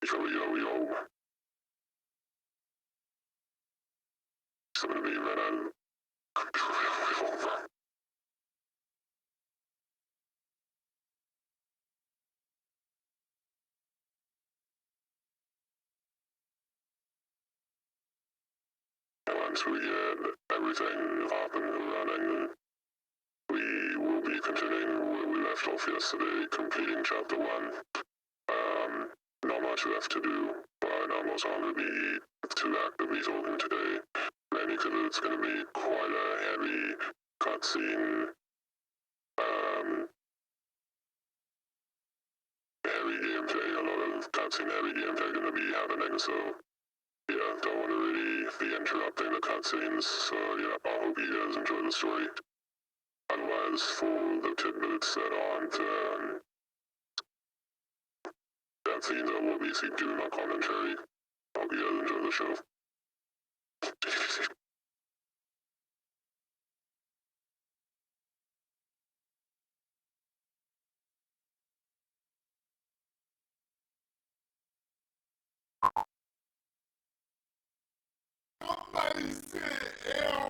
Yo, yo, yo. It's gonna be right on. Once we get everything up and running, we will be continuing where we left off yesterday, completing chapter 1. Not much left to do, but I'm also going to be too actively talking today, mainly because it's going to be quite a heavy cutscene, um, heavy gameplay, a lot of cutscene heavy gameplay going to be happening, so yeah, don't want to really be interrupting the cutscenes, so yeah, I hope you guys enjoy the story. Otherwise, for the tidbits that aren't cutscenes, I will be doing my commentary. Hope you guys enjoy the show. Somebody said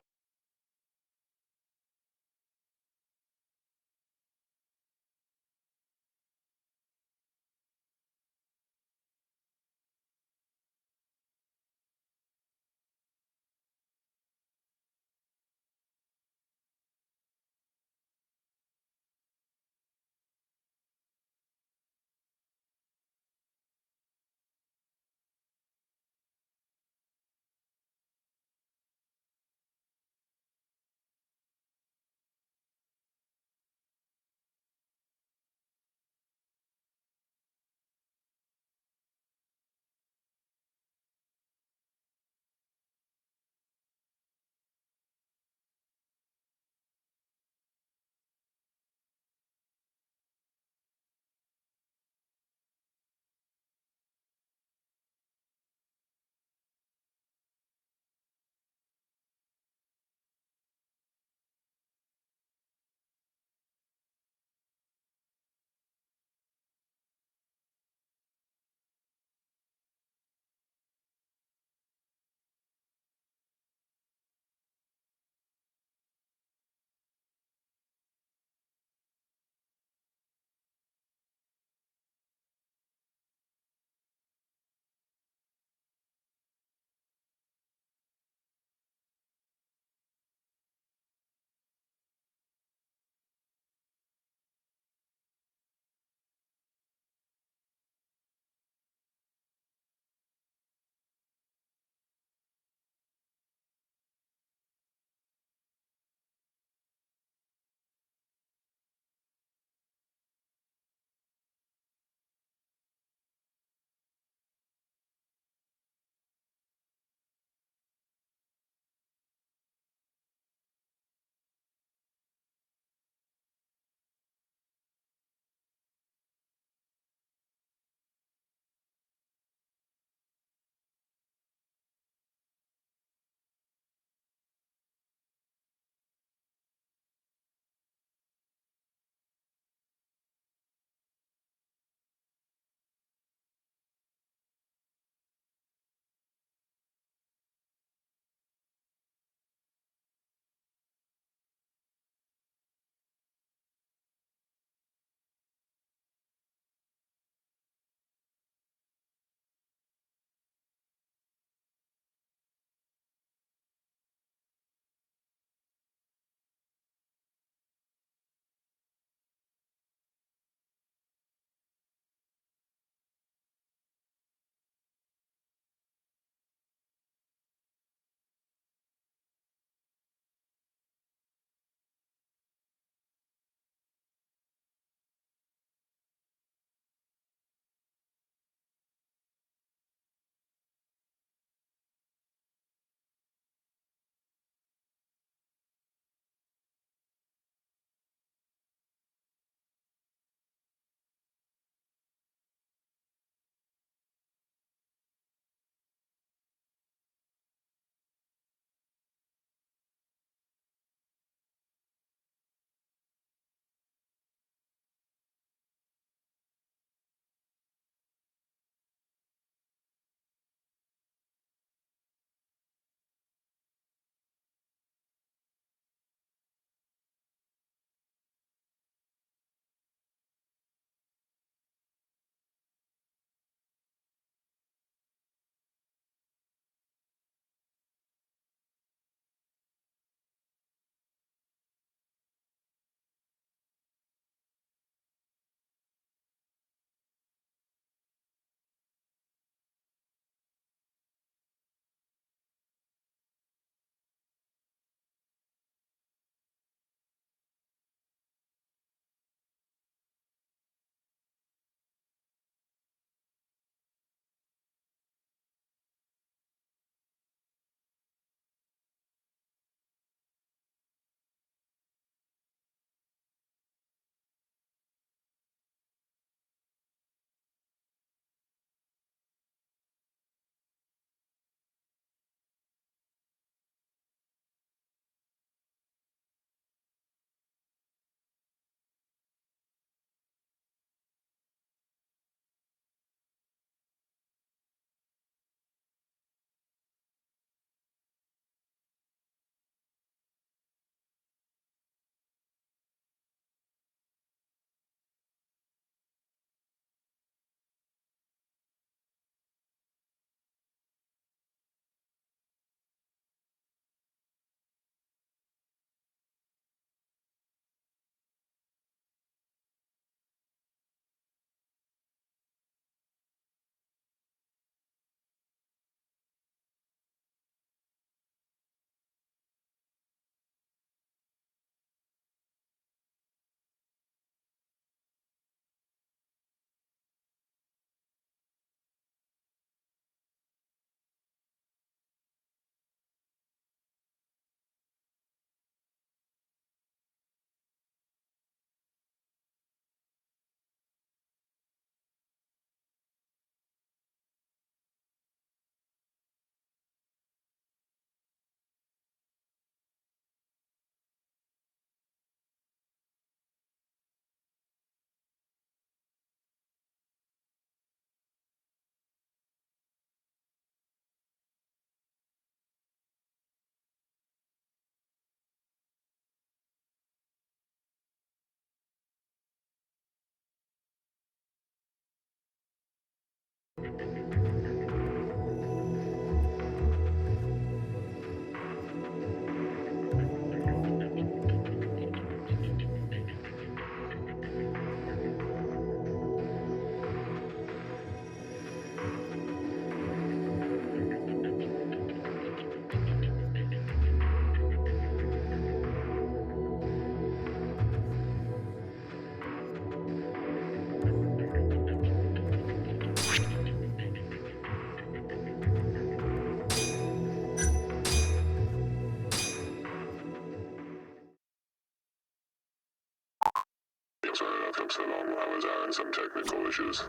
technical issues.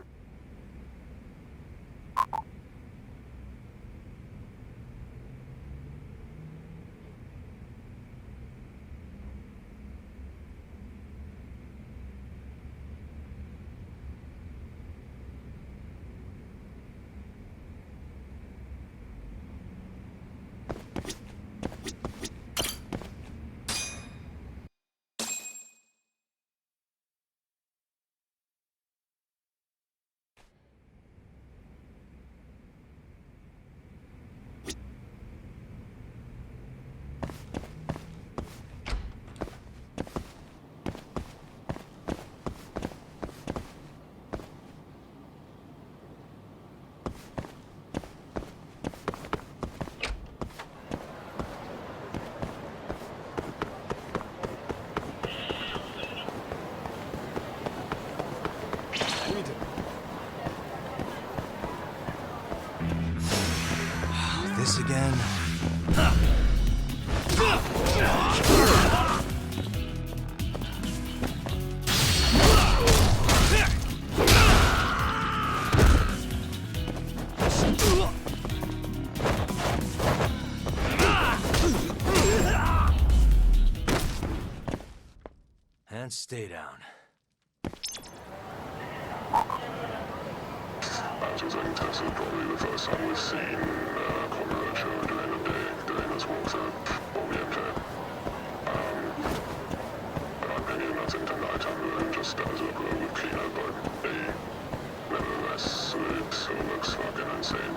This again? And stay down. Accessing Tess is probably the first time we've seen Conrad show during the day, doing this walkthrough, or the MJ. In my opinion, I think tonight I'm just as a girl with Kino, but nevertheless, it still looks fucking insane.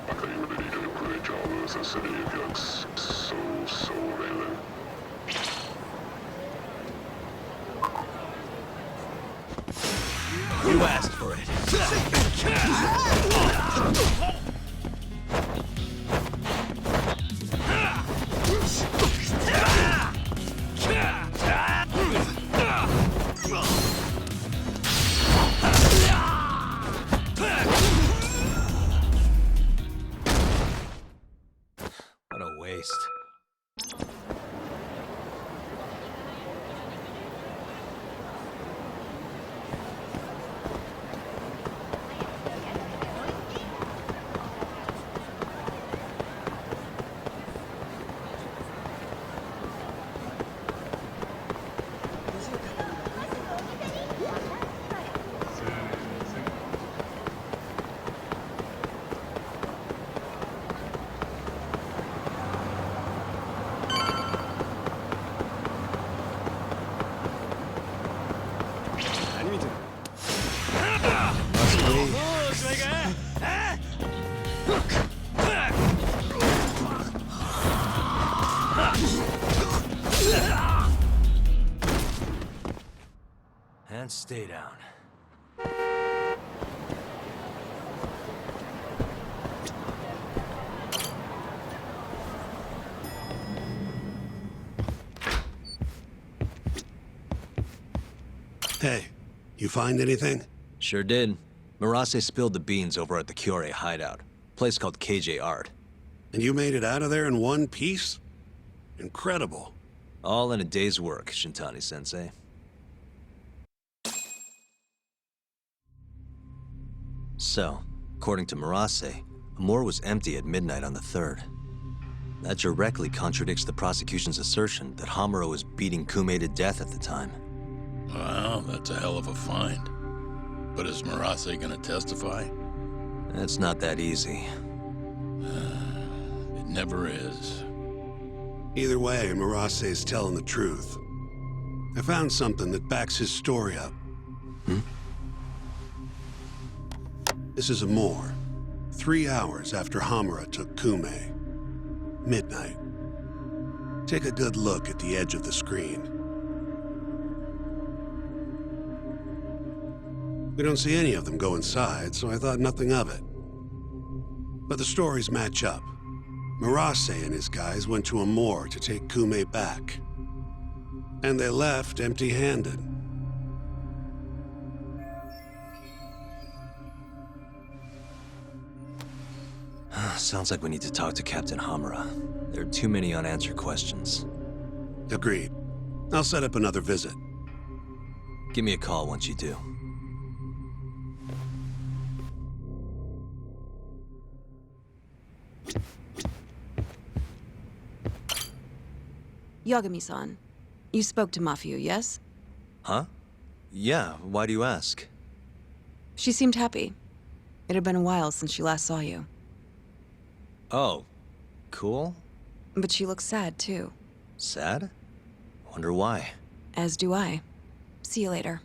I think you really did a great job with the city. It looks so amazing. You asked for it. What a waste. And stay down. Hey, you find anything? Sure did. Marase spilled the beans over at the Kyorei hideout. Place called KJ Art. And you made it out of there in one piece? Incredible. All in a day's work, Shintani-sensei. So, according to Marase, Amor was empty at midnight on the 3rd. That directly contradicts the prosecution's assertion that Hamura was beating Kume to death at the time. Well, that's a hell of a find. But is Marase gonna testify? It's not that easy. It never is. Either way, Marase's telling the truth. I found something that backs his story up. This is Amor. 3 hours after Hamura took Kume. Midnight. Take a good look at the edge of the screen. We don't see any of them go inside, so I thought nothing of it. But the stories match up. Marase and his guys went to Amor to take Kume back. And they left empty-handed. Sounds like we need to talk to Captain Hamura. There are too many unanswered questions. Agreed. I'll set up another visit. Give me a call once you do. Yagami-san, you spoke to Mafio, yes? Huh? Yeah, why do you ask? She seemed happy. It had been a while since she last saw you. Oh, cool? But she looks sad, too. Sad? Wonder why. As do I. See you later.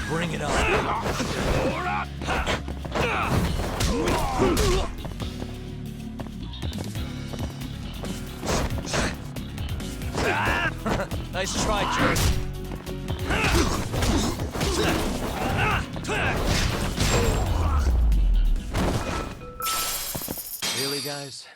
Bring it on. Nice try, Jerk. Really, guys?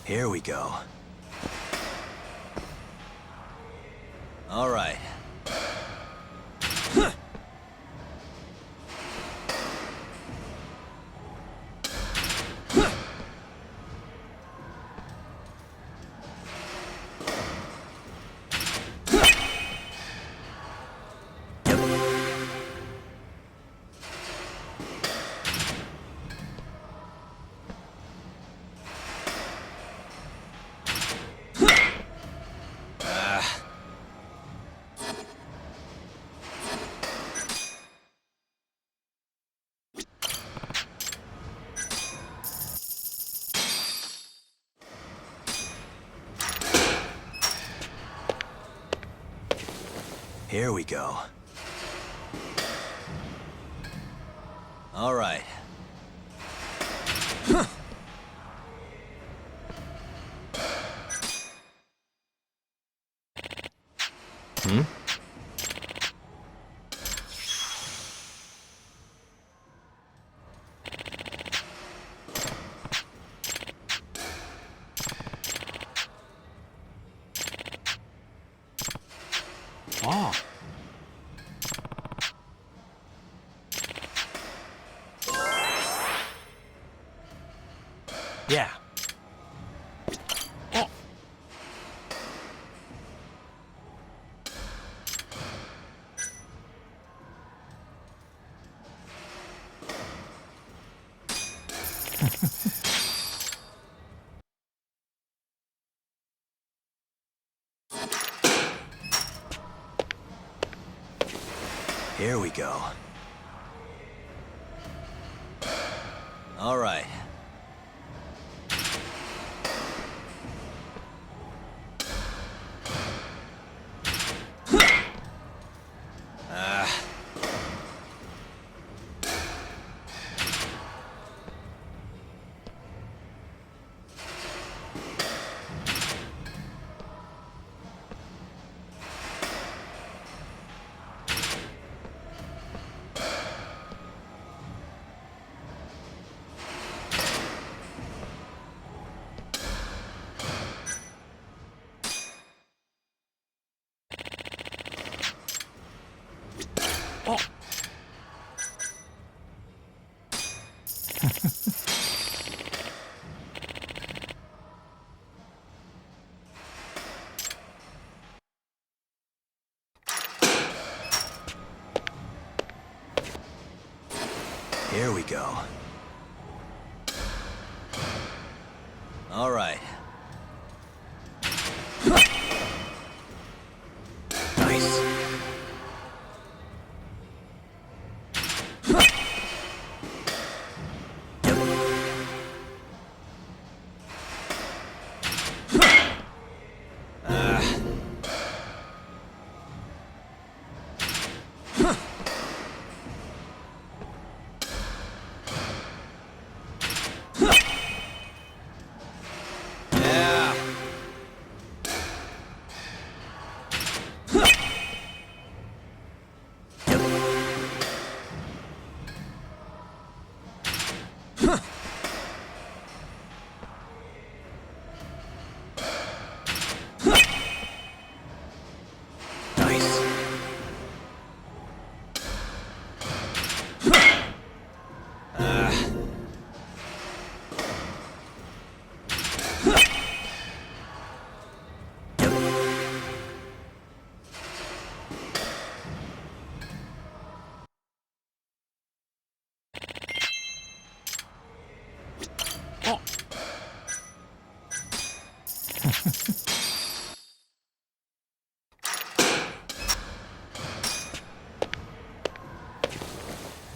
Here we go. All right. Here we go. All right. Oh. Yeah. Oh. Here we go. All right. Oh. Here we go. All right. Nice. Yeah. Nice. Oh.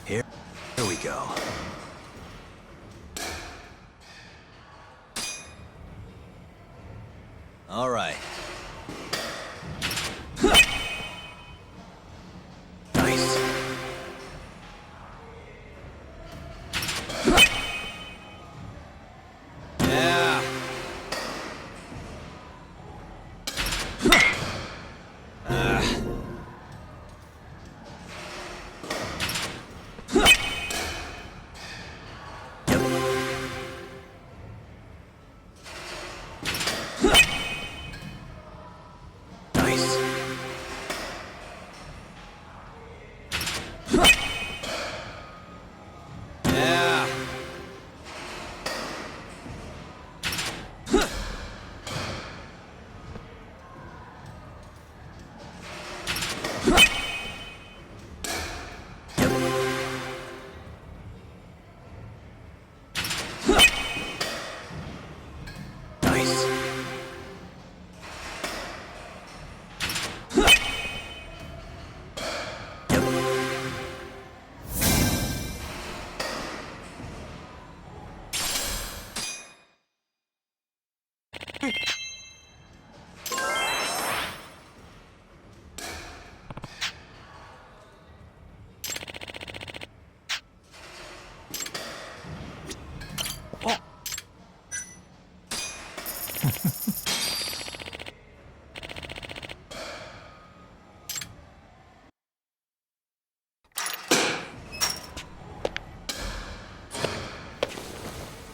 Here we go. All right. Nice. Yeah. Nice.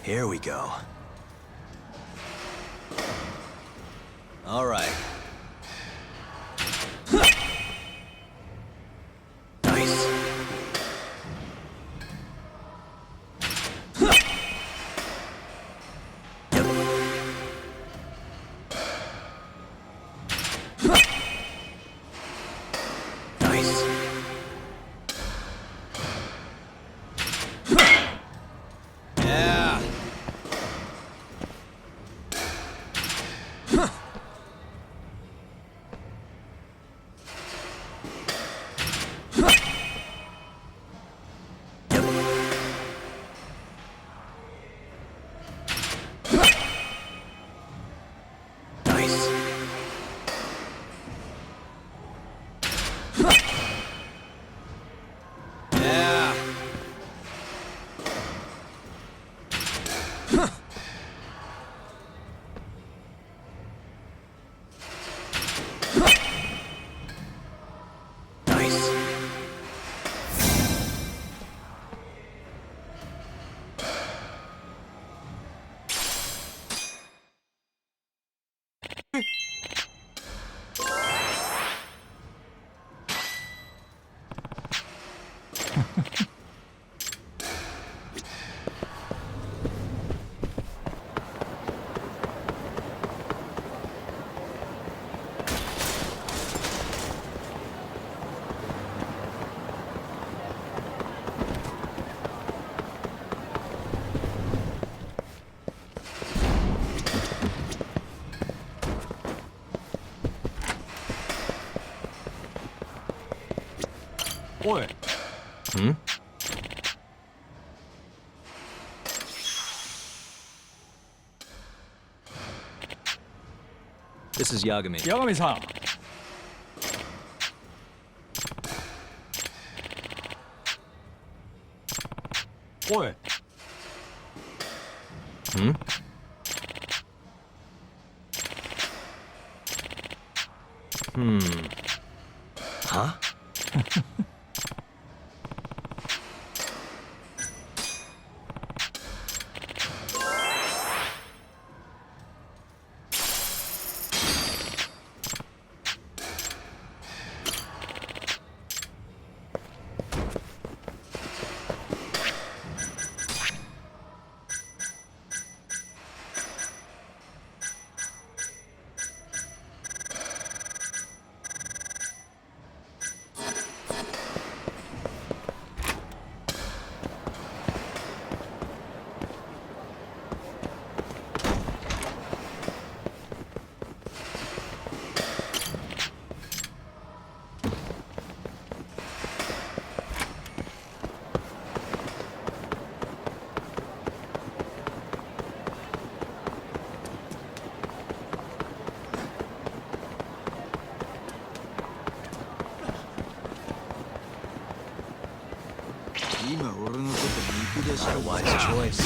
Here we go. All right. Nice. Yep. Nice. Yeah. Nice. Yeah. Nice. Oi. Hmm? This is Yagami. 八神さん。おい。Hmm? Huh? Not a wise choice.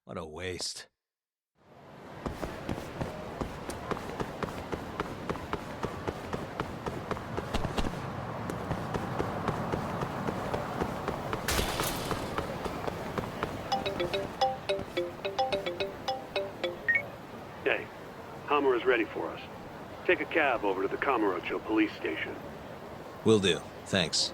What a waste. Hey, Hammer is ready for us. Take a cab over to the Kamurocho police station. Will do. Thanks.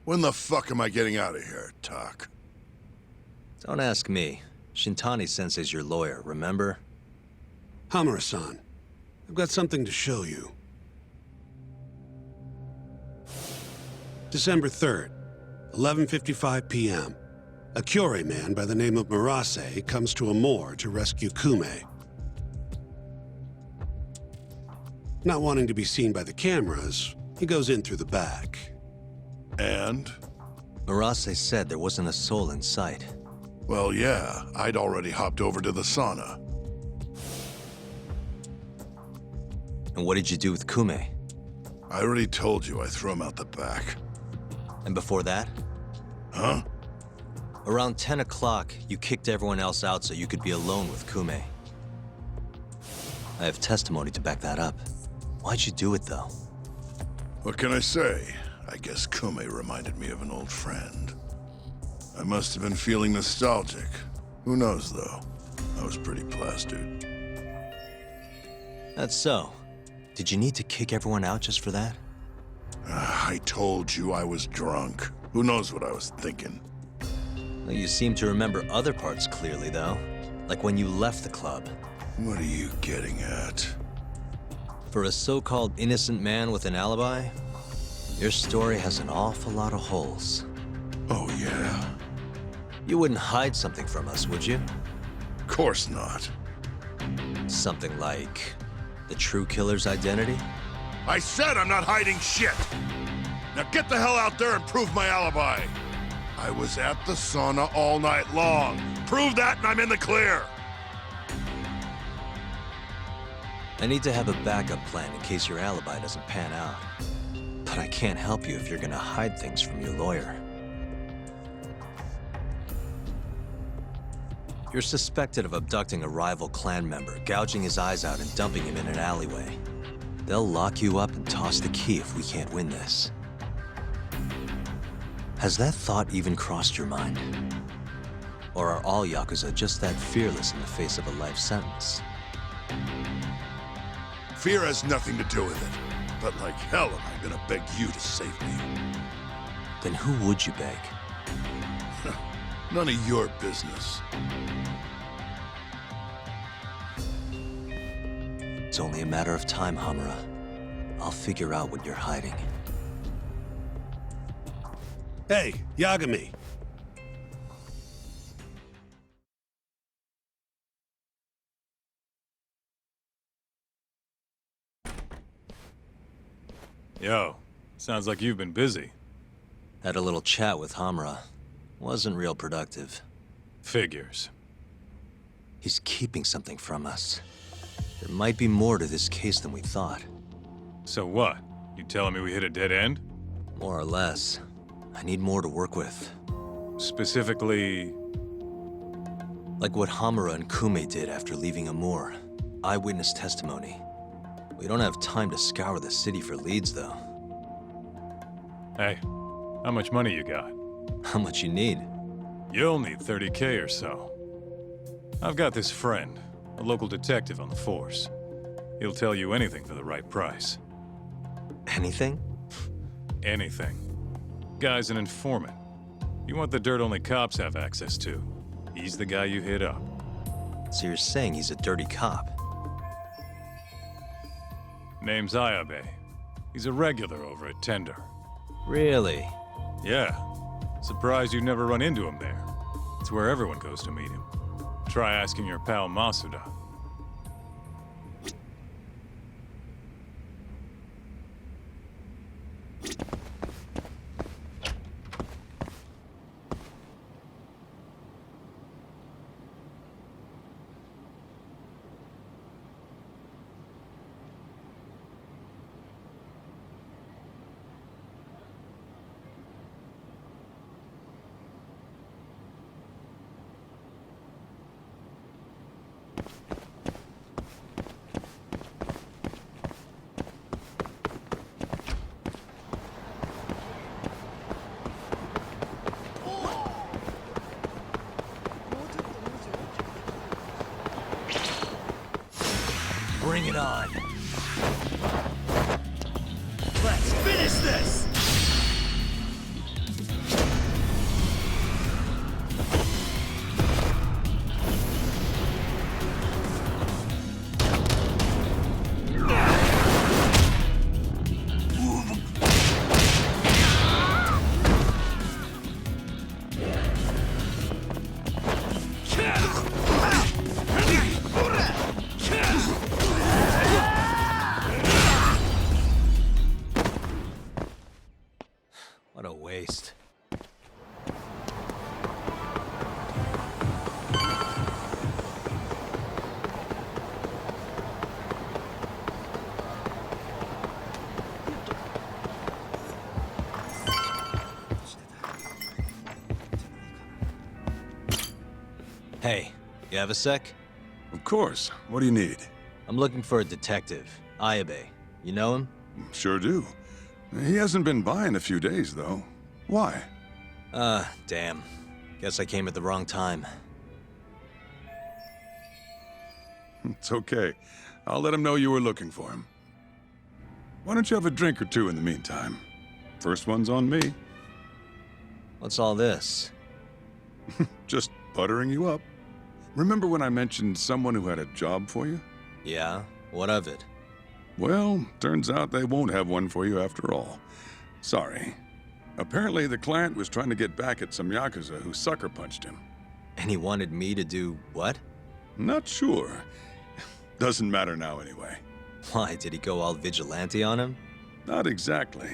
When the fuck am I getting out of here, Tak? Don't ask me. Shintani Sensei's your lawyer, remember? Hamura-san, I've got something to show you. December 3rd, 11:55 p.m. A Kyorei man by the name of Murase comes to Amur to rescue Kume. Not wanting to be seen by the cameras, he goes in through the back. And? Murase said there wasn't a soul in sight. Well, yeah, I'd already hopped over to the sauna. And what did you do with Kume? I already told you I threw him out the back. And before that? Huh? Around 10 o'clock, you kicked everyone else out so you could be alone with Kume. I have testimony to back that up. Why'd you do it, though? What can I say? I guess Kume reminded me of an old friend. I must have been feeling nostalgic. Who knows, though? I was pretty plastered. That's so. Did you need to kick everyone out just for that? I told you I was drunk. Who knows what I was thinking? Well, you seem to remember other parts clearly, though. Like when you left the club. What are you getting at? For a so-called innocent man with an alibi, your story has an awful lot of holes. Oh, yeah? You wouldn't hide something from us, would you? Of course not. Something like the true killer's identity? I said I'm not hiding shit! Now get the hell out there and prove my alibi! I was at the sauna all night long. Prove that and I'm in the clear! I need to have a backup plan in case your alibi doesn't pan out. But I can't help you if you're gonna hide things from your lawyer. You're suspected of abducting a rival clan member, gouging his eyes out and dumping him in an alleyway. They'll lock you up and toss the key if we can't win this. Has that thought even crossed your mind? Or are all Yakuza just that fearless in the face of a life sentence? Fear has nothing to do with it. But like hell am I gonna beg you to save me? Then who would you beg? None of your business. It's only a matter of time, Hamura. I'll figure out what you're hiding. Hey, Yagami. Yo, sounds like you've been busy. Had a little chat with Hamura. Wasn't real productive. Figures. He's keeping something from us. There might be more to this case than we thought. So what? You telling me we hit a dead end? More or less. I need more to work with. Specifically... Like what Hamura and Kume did after leaving Amur. Eyewitness testimony. We don't have time to scour the city for leads, though. Hey, how much money you got? How much you need? You'll need 30K or so. I've got this friend, a local detective on the force. He'll tell you anything for the right price. Anything? Anything. Guy's an informant. You want the dirt only cops have access to. He's the guy you hit up. So you're saying he's a dirty cop? Name's Ayabe. He's a regular over at Tender. Really? Yeah. Surprised you never run into him there. It's where everyone goes to meet him. Try asking your pal Masuda. Bring it on. Let's finish this! Hey, you have a sec? Of course. What do you need? I'm looking for a detective, Ayabe. You know him? Sure do. He hasn't been by in a few days, though. Why? Damn. Guess I came at the wrong time. It's okay. I'll let him know you were looking for him. Why don't you have a drink or two in the meantime? First one's on me. What's all this? Just buttering you up. Remember when I mentioned someone who had a job for you? Yeah? What of it? Well, turns out they won't have one for you after all. Sorry. Apparently the client was trying to get back at some Yakuza who sucker punched him. And he wanted me to do what? Not sure. Doesn't matter now anyway. Why, did he go all vigilante on him? Not exactly.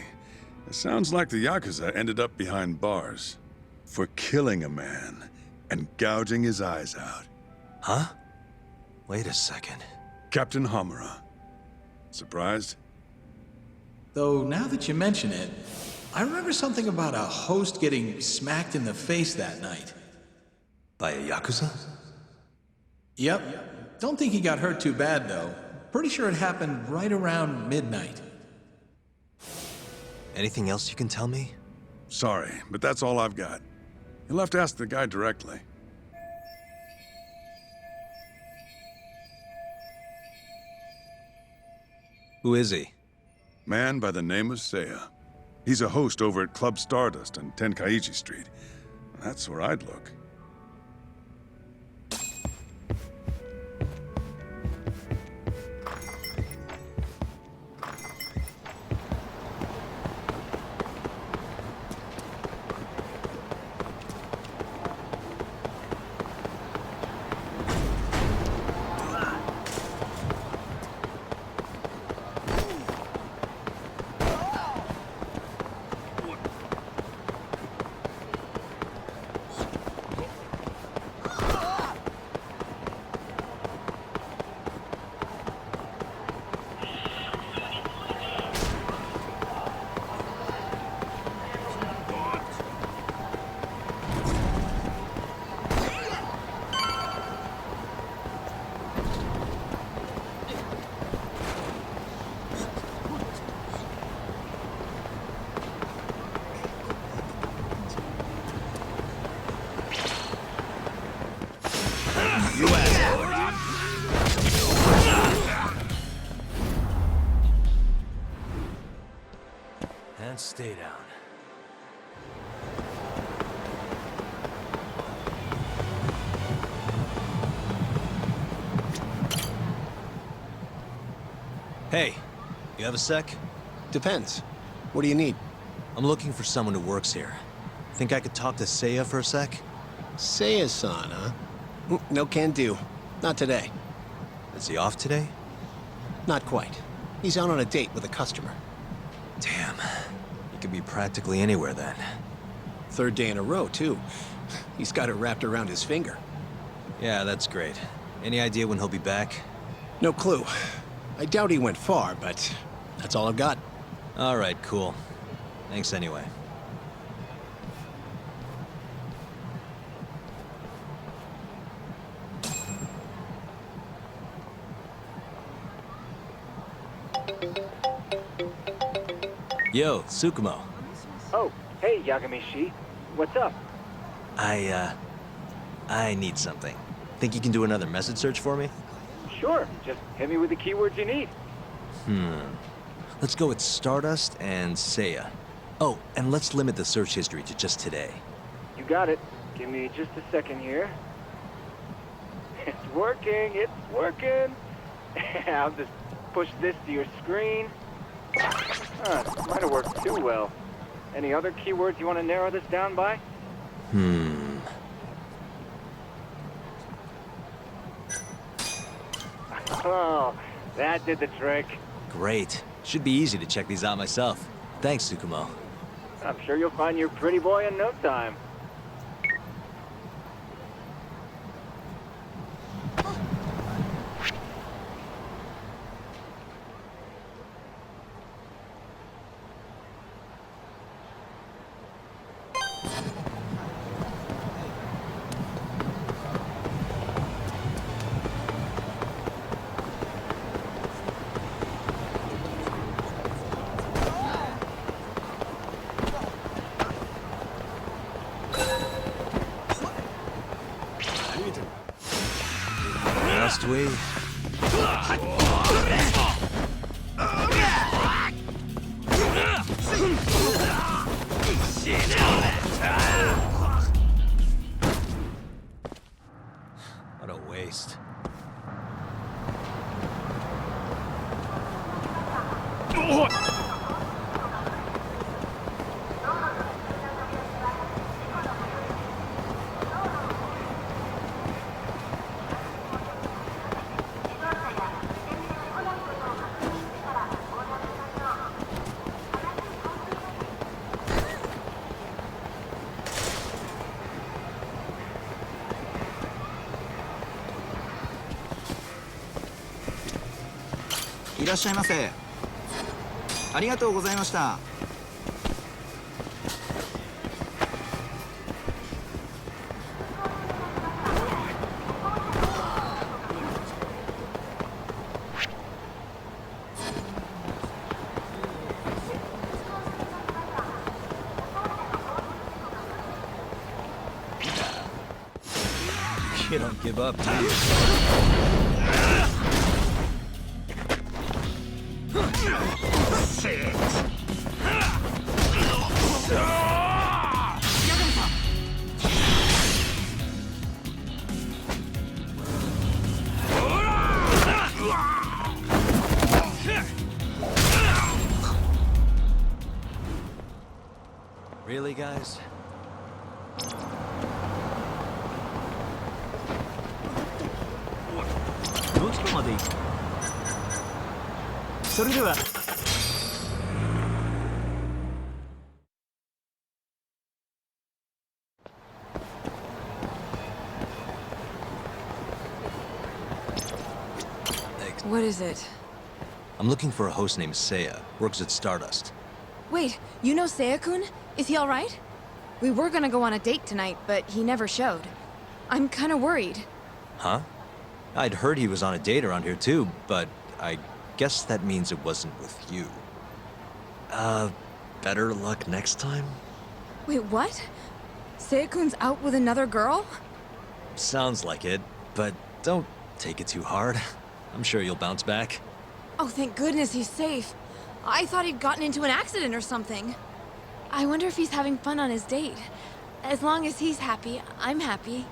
It sounds like the Yakuza ended up behind bars for killing a man and gouging his eyes out. Huh? Wait a second. Captain Hamura. Surprised? Though now that you mention it, I remember something about a host getting smacked in the face that night. By a Yakuza? Yep. Don't think he got hurt too bad, though. Pretty sure it happened right around midnight. Anything else you can tell me? Sorry, but that's all I've got. You'll have to ask the guy directly. Who is he? Man by the name of Seiya. He's a host over at Club Stardust on Tenkaichi Street. That's where I'd look. And stay down. Hey, you have a sec? Depends. What do you need? I'm looking for someone who works here. Think I could talk to Seiya for a sec? Seiya-san, huh? No can do. Not today. Is he off today? Not quite. He's out on a date with a customer. Damn. He could be practically anywhere then. Third day in a row, too. He's got it wrapped around his finger. Yeah, that's great. Any idea when he'll be back? No clue. I doubt he went far, but that's all I've got. All right, cool. Thanks anyway. Yo, Tsukumo. Oh, hey, Yagami-shi. What's up? I need something. Think you can do another message search for me? Sure, just hit me with the keywords you need. Let's go with Stardust and Seiya. Oh, and let's limit the search history to just today. You got it. Give me just a second here. It's working. I'll just push this to your screen. Might have worked too well. Any other keywords you want to narrow this down by? Oh, that did the trick. Great. Should be easy to check these out myself. Thanks, Tsukumo. I'm sure you'll find your pretty boy in no time. Must we? What a waste.いらっしゃいませ。ありがとうございました。You don't give up, do you? Really, guys? どちらまで行く？それでは。What is it? I'm looking for a host named Seiya. Works at Stardust. Wait, you know Seiya-kun? Is he alright? We were gonna go on a date tonight, but he never showed. I'm kinda worried. Huh? I'd heard he was on a date around here too, but I guess that means it wasn't with you. Better luck next time? Wait, what? Seiya-kun's out with another girl? Sounds like it, but don't take it too hard. I'm sure you'll bounce back. Oh, thank goodness he's safe. I thought he'd gotten into an accident or something. I wonder if he's having fun on his date. As long as he's happy, I'm happy.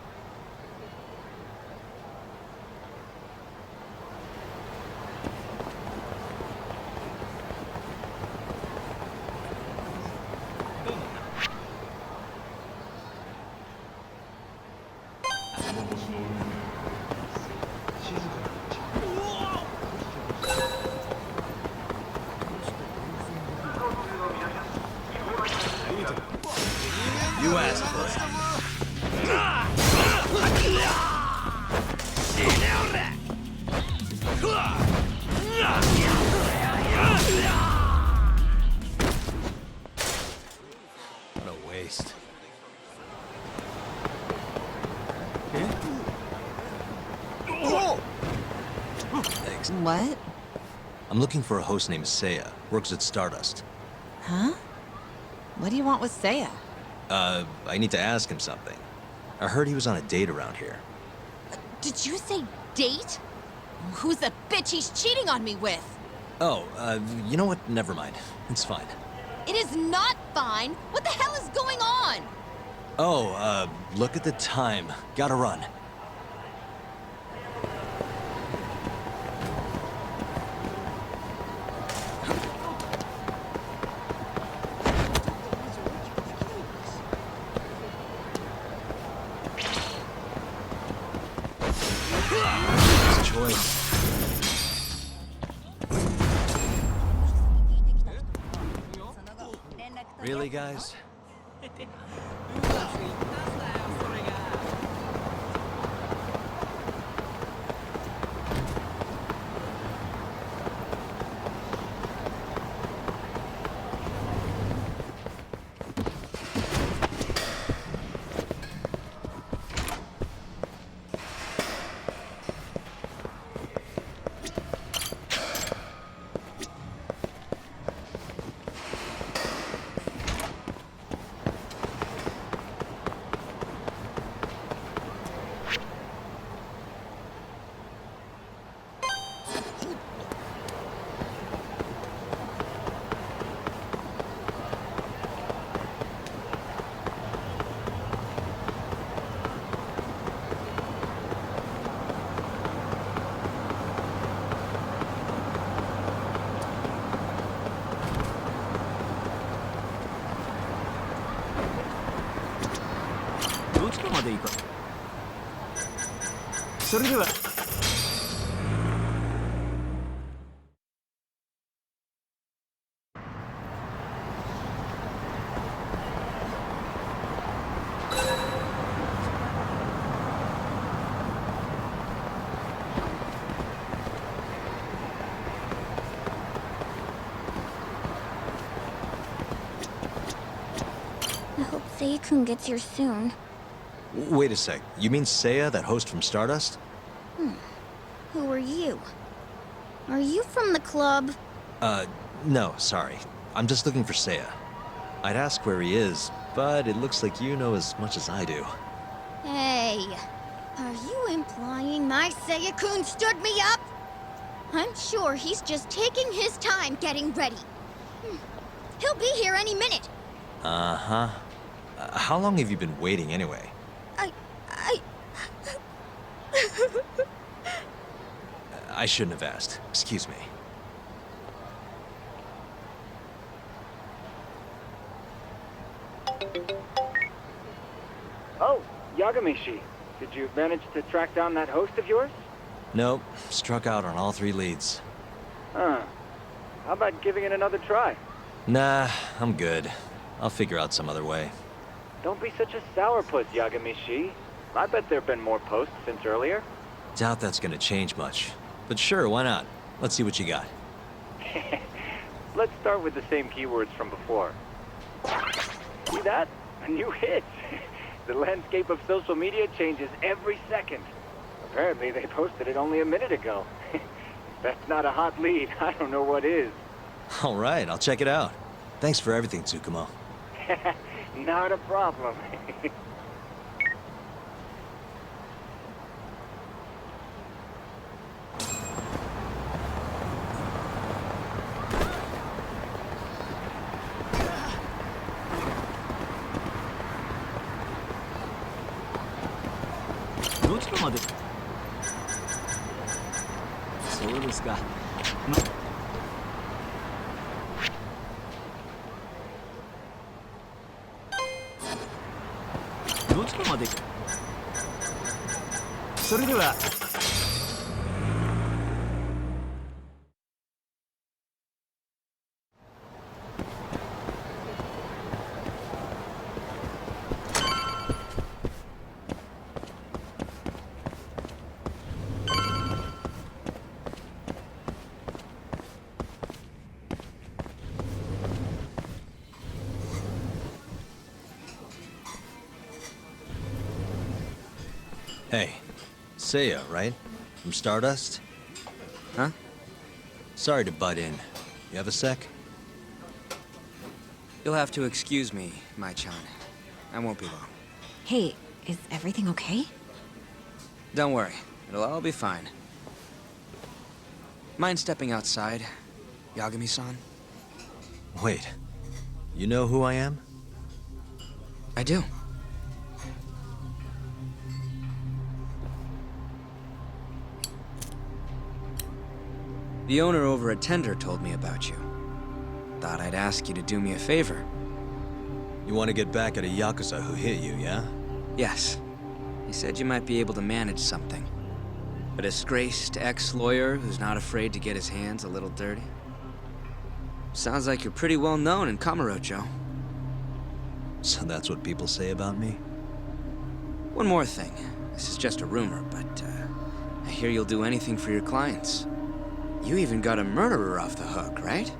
You asked for it. What a waste. Thanks. What? I'm looking for a host named Seiya. Works at Stardust. Huh? What do you want with Seiya? I need to ask him something. I heard he was on a date around here. Did you say date? Who's the bitch he's cheating on me with? Oh, you know what? Never mind. It's fine. It is not fine. What the hell is going on? Oh, look at the time. Gotta run. Nice choice. Really, guys? それでは。I hope Sei-kun gets here soon. Wait a sec. You mean Seiya, that host from Stardust? Who are you? Are you from the club? No, sorry. I'm just looking for Seiya. I'd ask where he is, but it looks like you know as much as I do. Hey, are you implying my Seiya-kun stood me up? I'm sure he's just taking his time getting ready. He'll be here any minute. Uh-huh. How long have you been waiting anyway? I shouldn't have asked. Excuse me. Oh, Yagamishi. Did you manage to track down that host of yours? Nope. Struck out on all 3 leads. Huh. How about giving it another try? Nah, I'm good. I'll figure out some other way. Don't be such a sourpuss, Yagamishi. I bet there have been more posts since earlier. Doubt that's gonna change much. But sure, why not? Let's see what you got. Let's start with the same keywords from before. See that? A new hit. The landscape of social media changes every second. Apparently they posted it only a minute ago. If that's not a hot lead, I don't know what is. All right, I'll check it out. Thanks for everything, Tsukumo. Not a problem. Hey, Seiya, right? From Stardust? Huh? Sorry to butt in. You have a sec? You'll have to excuse me, Mai-chan. I won't be long. Hey, is everything okay? Don't worry. It'll all be fine. Mind stepping outside, Yagami-san? Wait. You know who I am? I do. The owner over at Tender told me about you. Thought I'd ask you to do me a favor. You want to get back at a Yakuza who hit you, yeah? Yes. He said you might be able to manage something. A disgraced ex-lawyer who's not afraid to get his hands a little dirty. Sounds like you're pretty well known in Kamurocho. So that's what people say about me? One more thing. This is just a rumor, but I hear you'll do anything for your clients. You even got a murderer off the hook, right?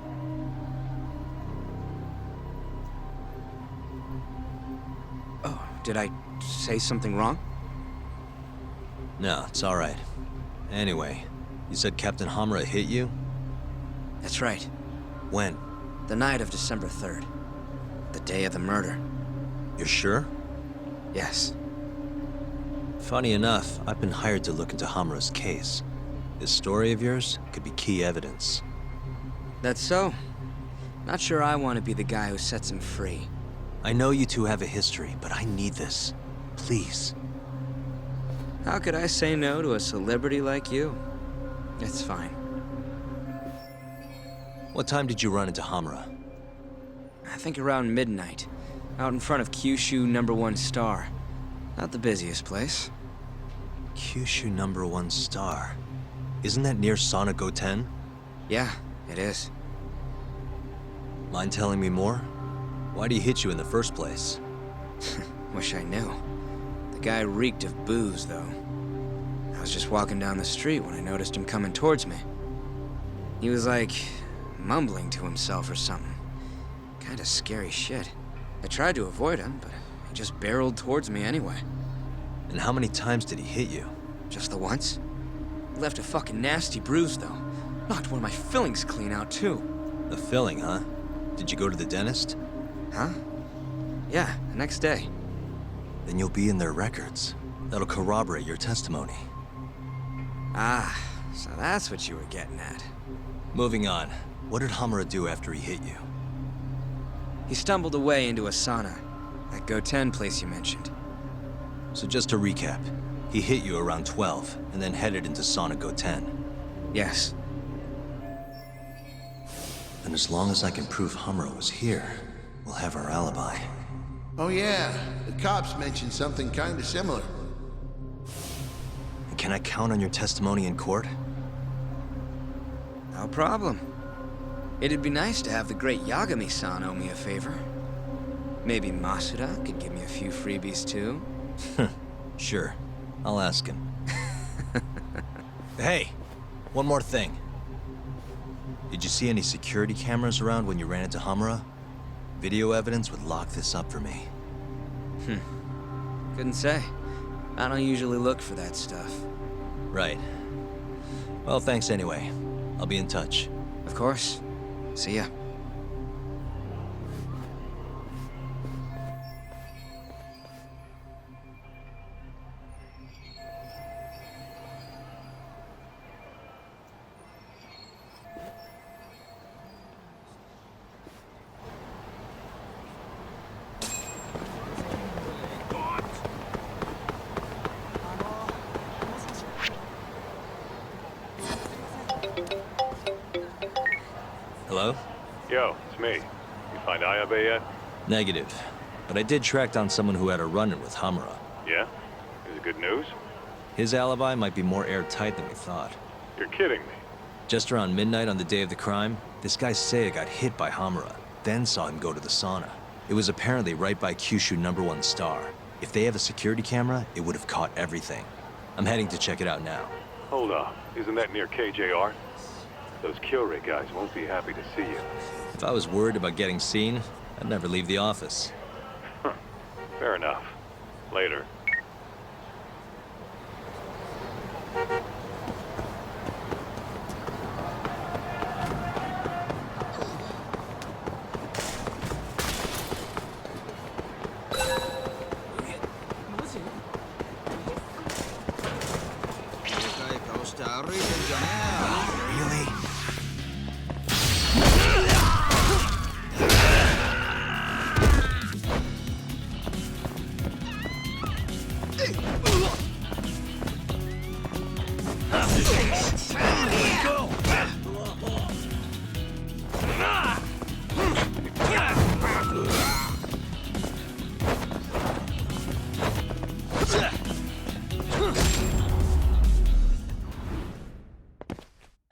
Oh, did I say something wrong? No, it's all right. Anyway, you said Captain Hamura hit you? That's right. When? The night of December 3rd. The day of the murder. You're sure? Yes. Funny enough, I've been hired to look into Hamura's case. This story of yours could be key evidence. That's so. Not sure I want to be the guy who sets him free. I know you two have a history, but I need this. Please. How could I say no to a celebrity like you? It's fine. What time did you run into Hamura? I think around midnight. Out in front of Kyushu #1 Star. Not the busiest place. Kyushu #1 star. Isn't that near Sonic Go-10? Yeah, it is. Mind telling me more? Why'd he hit you in the first place? Wish I knew. The guy reeked of booze, though. I was just walking down the street when I noticed him coming towards me. He was like, mumbling to himself or something. Kinda scary shit. I tried to avoid him, but he just barreled towards me anyway. And how many times did he hit you? Just the once. He left a fucking nasty bruise, though. Knocked one of my fillings clean out, too. The filling, huh? Did you go to the dentist? Huh? Yeah, the next day. Then you'll be in their records. That'll corroborate your testimony. Ah, so that's what you were getting at. Moving on. What did Hamura do after he hit you? He stumbled away into a sauna. That Go-10 place you mentioned. So just to recap, he hit you around 12, and then headed into Sonic Go-10. Yes. And as long as I can prove Hamura was here, we'll have our alibi. Oh yeah, the cops mentioned something kinda similar. And can I count on your testimony in court? No problem. It'd be nice to have the great Yagami-san owe me a favor. Maybe Masuda could give me a few freebies too? Sure. I'll ask him. Hey! One more thing. Did you see any security cameras around when you ran into Hamura? Video evidence would lock this up for me. Couldn't say. I don't usually look for that stuff. Right. Well, thanks anyway. I'll be in touch. Of course. See ya. Hello? Yo, it's me. You find Ayabe yet? Negative. But I did track down someone who had a run-in with Hamura. Yeah? Is it good news? His alibi might be more airtight than we thought. You're kidding me. Just around midnight on the day of the crime, this guy Seiya got hit by Hamura, then saw him go to the sauna. It was apparently right by Kyushu #1 star. If they have a security camera, it would have caught everything. I'm heading to check it out now. Hold up. Isn't that near KJR? Those Kyorei guys won't be happy to see you. If I was worried about getting seen, I'd never leave the office. Fair enough. Later. Really?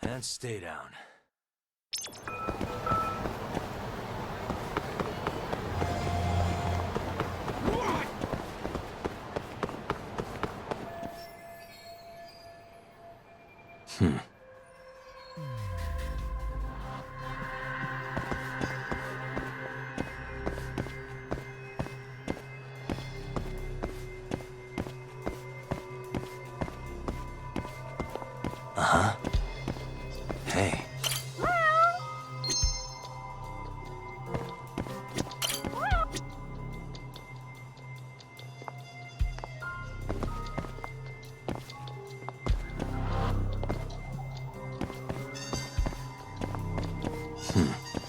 And stay down. Uh-huh. Hey.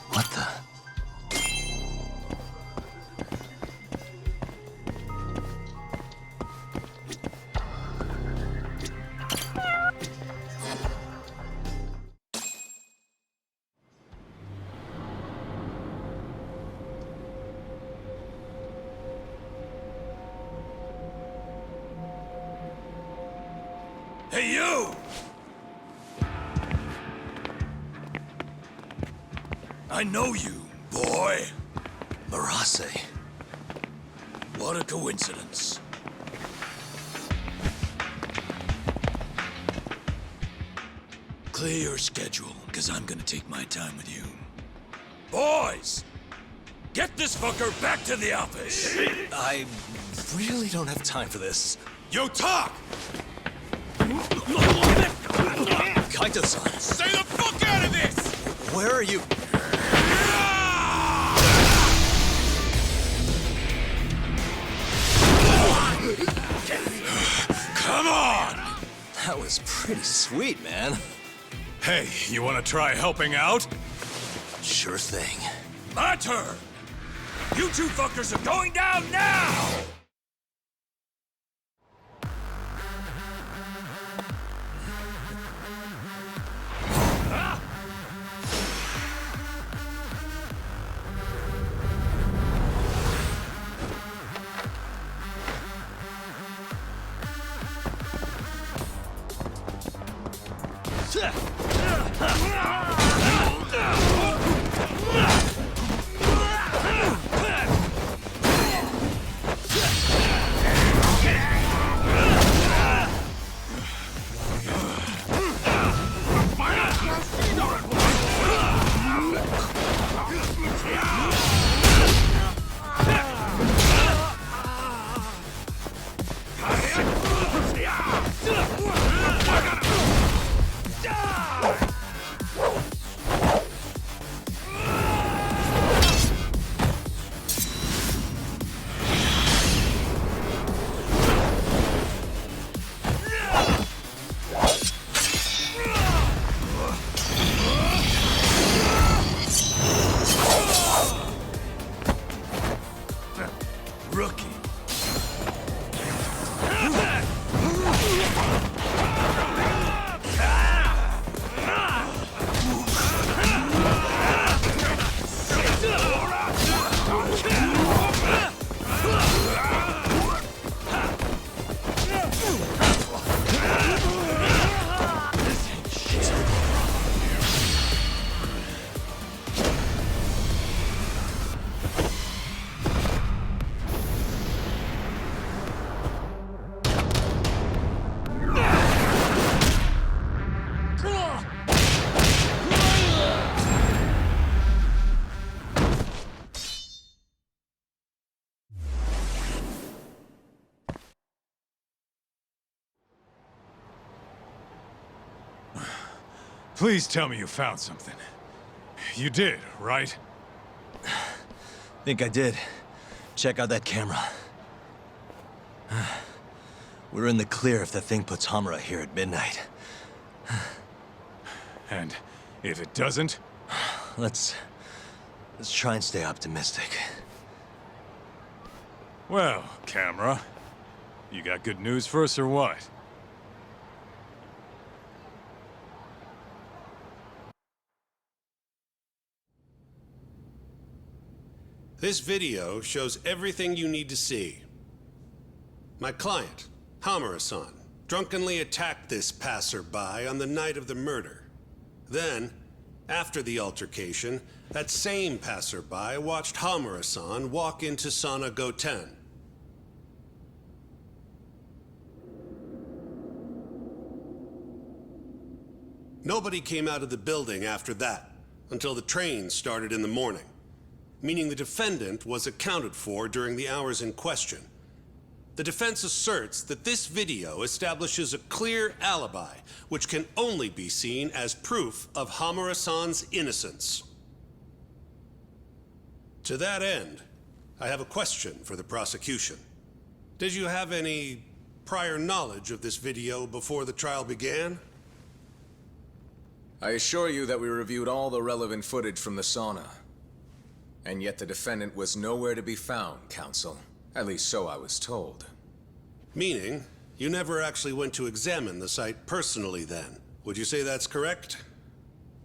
What the? Hey, you! I know you, boy. Marase. What a coincidence. Clear your schedule, because I'm gonna take my time with you. Boys! Get this fucker back to the office! I really don't have time for this. You talk! Kaito-san! Stay the fuck out of this! Where are you? Come on! That was pretty sweet, man. Hey, you want to try helping out? Sure thing. My turn! You two fuckers are going down now! Please tell me you found something. You did, right? Think I did. Check out that camera. We're in the clear if the thing puts Hamura here at midnight. And if it doesn't? Let's try and stay optimistic. Well, camera, you got good news for us or what? This video shows everything you need to see. My client, Hamura-san, drunkenly attacked this passerby on the night of the murder. Then, after the altercation, that same passerby watched Hamura-san walk into Sana Goten. Nobody came out of the building after that, until the train started in the morning, meaning the defendant was accounted for during the hours in question. The defense asserts that this video establishes a clear alibi, which can only be seen as proof of Hamura-san's innocence. To that end, I have a question for the prosecution. Did you have any prior knowledge of this video before the trial began? I assure you that we reviewed all the relevant footage from the sauna. And yet the defendant was nowhere to be found, counsel. At least so I was told. Meaning, you never actually went to examine the site personally then. Would you say that's correct?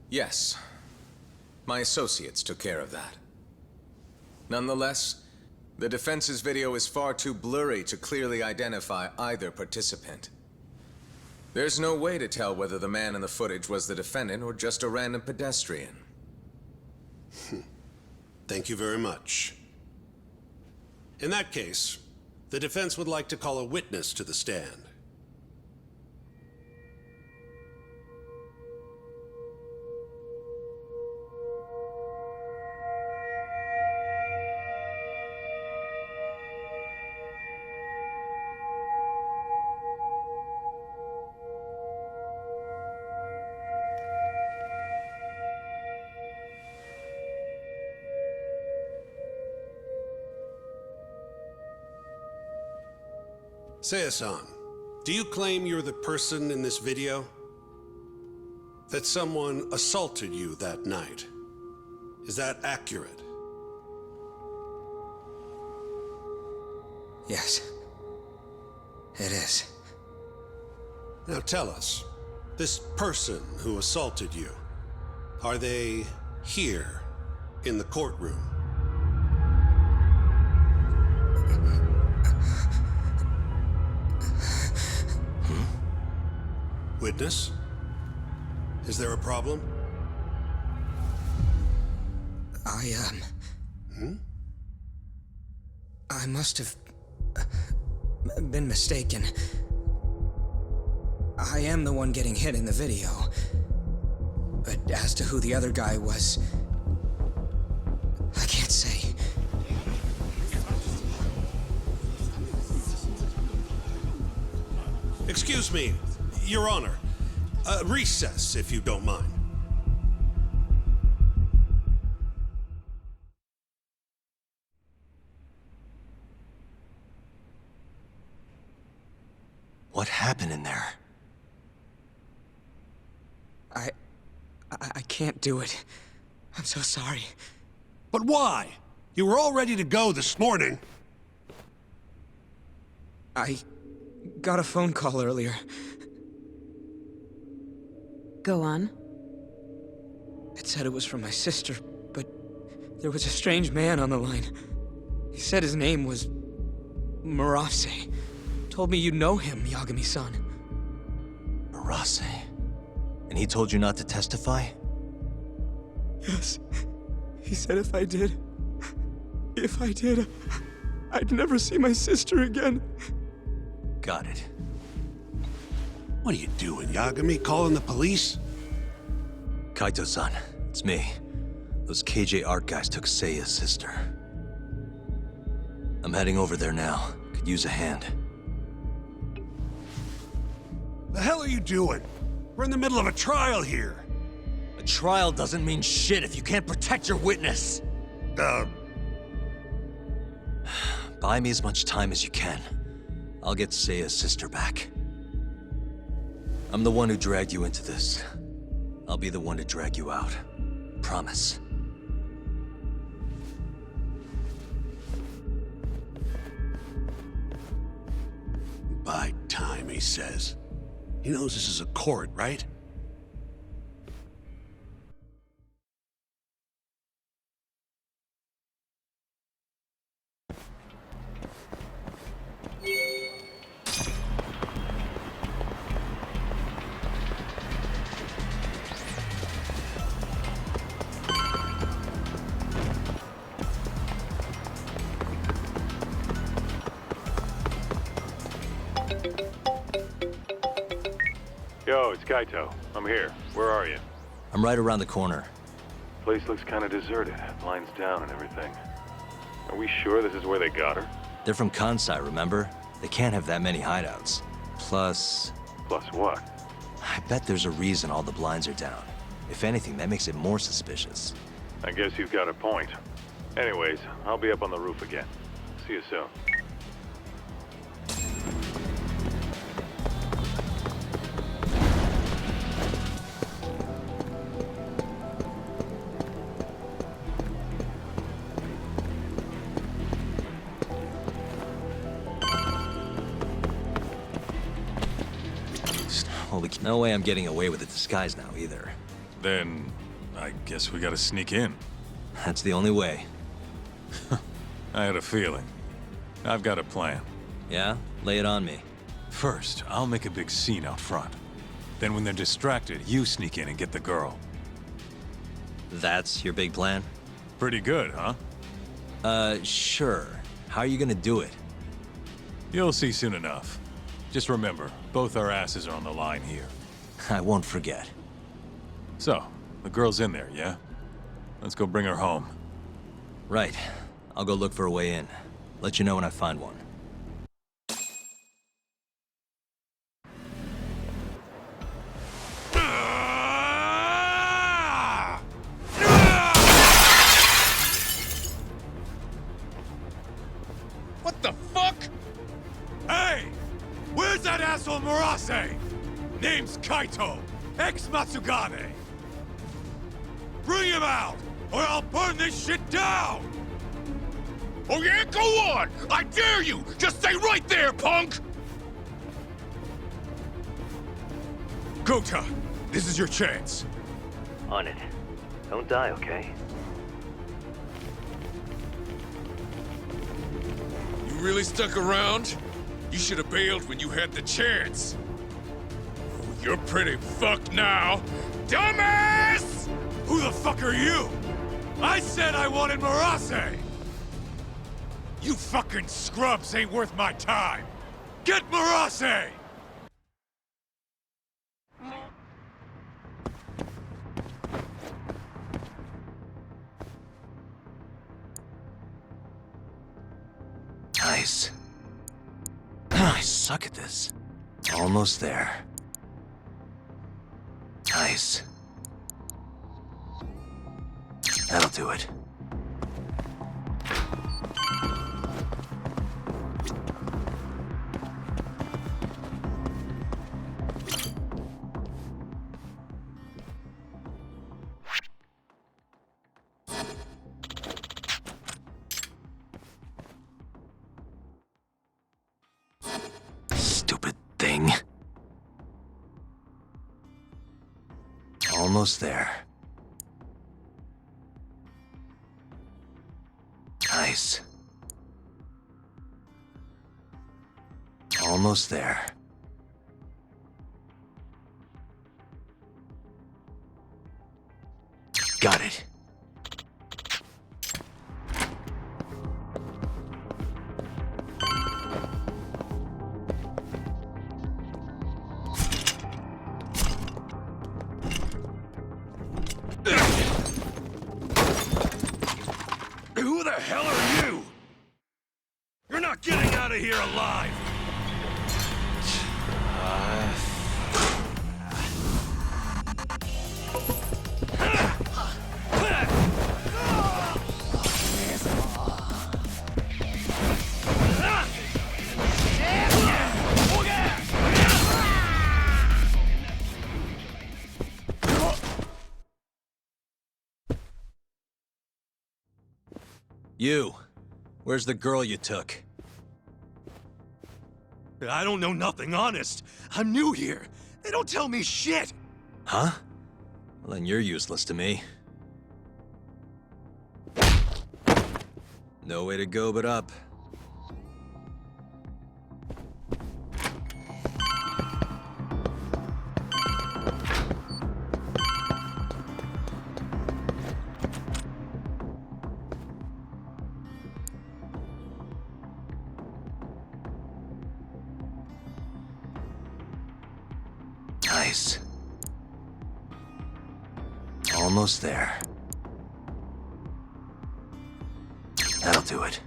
Yes. My associates took care of that. Nonetheless, the defense's video is far too blurry to clearly identify either participant. There's no way to tell whether the man in the footage was the defendant or just a random pedestrian. Thank you very much. In that case, the defense would like to call a witness to the stand. Seiya-san, do you claim you're the person in this video? That someone assaulted you that night? Is that accurate? Yes. It is. Now tell us, this person who assaulted you, are they here in the courtroom? Witness? Is there a problem? I must have been mistaken. I am the one getting hit in the video. But as to who the other guy was, I can't say. Excuse me, Your Honor. Recess, if you don't mind. What happened in there? I can't do it. I'm so sorry. But why? You were all ready to go this morning. I got a phone call earlier. Go on. It said it was from my sister, but there was a strange man on the line. He said his name was Murase. Told me you know him, Yagami-san. Murase? And he told you not to testify? Yes. He said if I did, I'd never see my sister again. Got it. What are you doing, Yagami? Calling the police? Kaito-san, it's me. Those KJ art guys took Seiya's sister. I'm heading over there now. Could use a hand. The hell are you doing? We're in the middle of a trial here. A trial doesn't mean shit if you can't protect your witness. Buy me as much time as you can. I'll get Seiya's sister back. I'm the one who dragged you into this. I'll be the one to drag you out. Promise. Buy time, he says. He knows this is a court, right? Yo, it's Kaito. I'm here. Where are you? I'm right around the corner. Place looks kind of deserted. Blinds down and everything. Are we sure this is where they got her? They're from Kansai, remember? They can't have that many hideouts. Plus... Plus what? I bet there's a reason all the blinds are down. If anything, that makes it more suspicious. I guess you've got a point. Anyways, I'll be up on the roof again. See you soon. No way I'm getting away with a disguise now, either. Then, I guess we gotta sneak in. That's the only way. I had a feeling. I've got a plan. Yeah? Lay it on me. First, I'll make a big scene out front. Then when they're distracted, you sneak in and get the girl. That's your big plan? Pretty good, huh? Sure. How are you gonna do it? You'll see soon enough. Just remember, both our asses are on the line here. I won't forget. So, the girl's in there, yeah? Let's go bring her home. Right. I'll go look for a way in. Let you know when I find one. What the fuck? Hey! Where's that asshole Murase? Name's Kaito, ex-Matsugane. Bring him out, or I'll burn this shit down! Oh yeah, go on! I dare you! Just stay right there, punk! Kota, this is your chance. On it. Don't die, okay? You really stuck around? You should have bailed when you had the chance. Oh, you're pretty fucked now. Dumbass! Who the fuck are you? I said I wanted Murase! You fucking scrubs ain't worth my time! Get Murase! Nice. I suck at this. Almost there. Nice. That'll do it. Stupid thing. Almost there. Nice. Almost there. Got it. Who the hell are you? You're not getting out of here alive! You. Where's the girl you took? I don't know nothing, honest. I'm new here. They don't tell me shit. Huh? Well, then you're useless to me. No way to go but up. Nice. Almost there. That'll do it.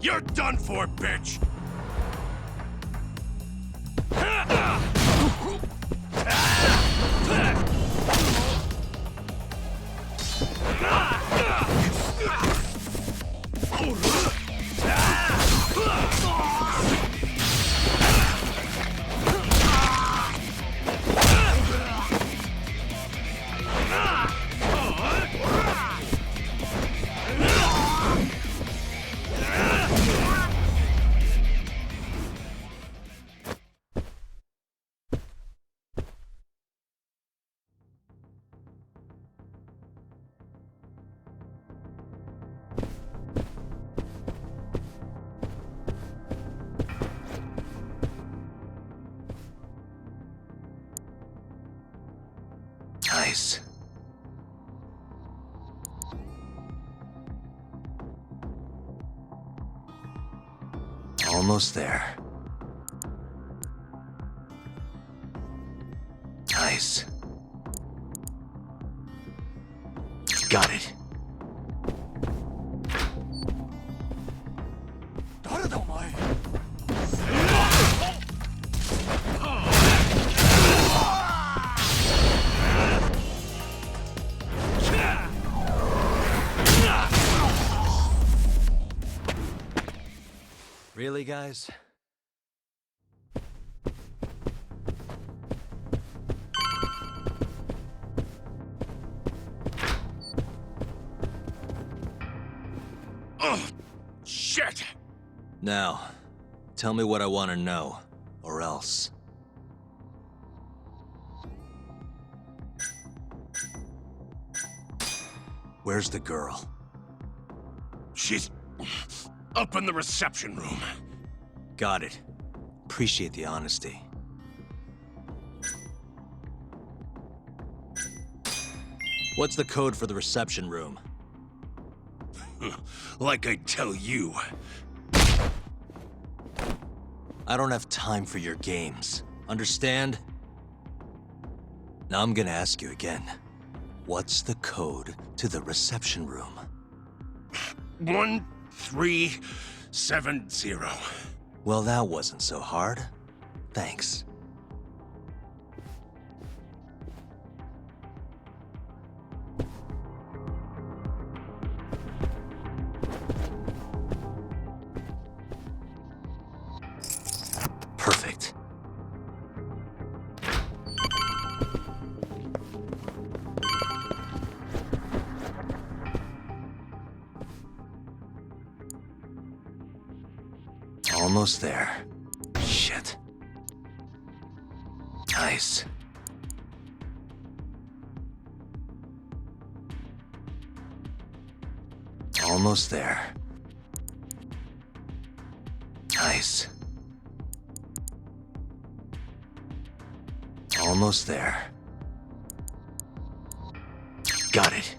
You're done for, bitch! Nice. Almost there. Nice. Got it. Really, guys? Oh, shit! Now, tell me what I want to know, or else. Where's the girl? She's up in the reception room. Got it. Appreciate the honesty. What's the code for the reception room? Like I tell you. I don't have time for your games. Understand? Now I'm gonna ask you again. What's the code to the reception room? 1370. Well, that wasn't so hard. Thanks. Perfect. Almost there. Shit. Nice. Almost there. Nice. Almost there. Got it.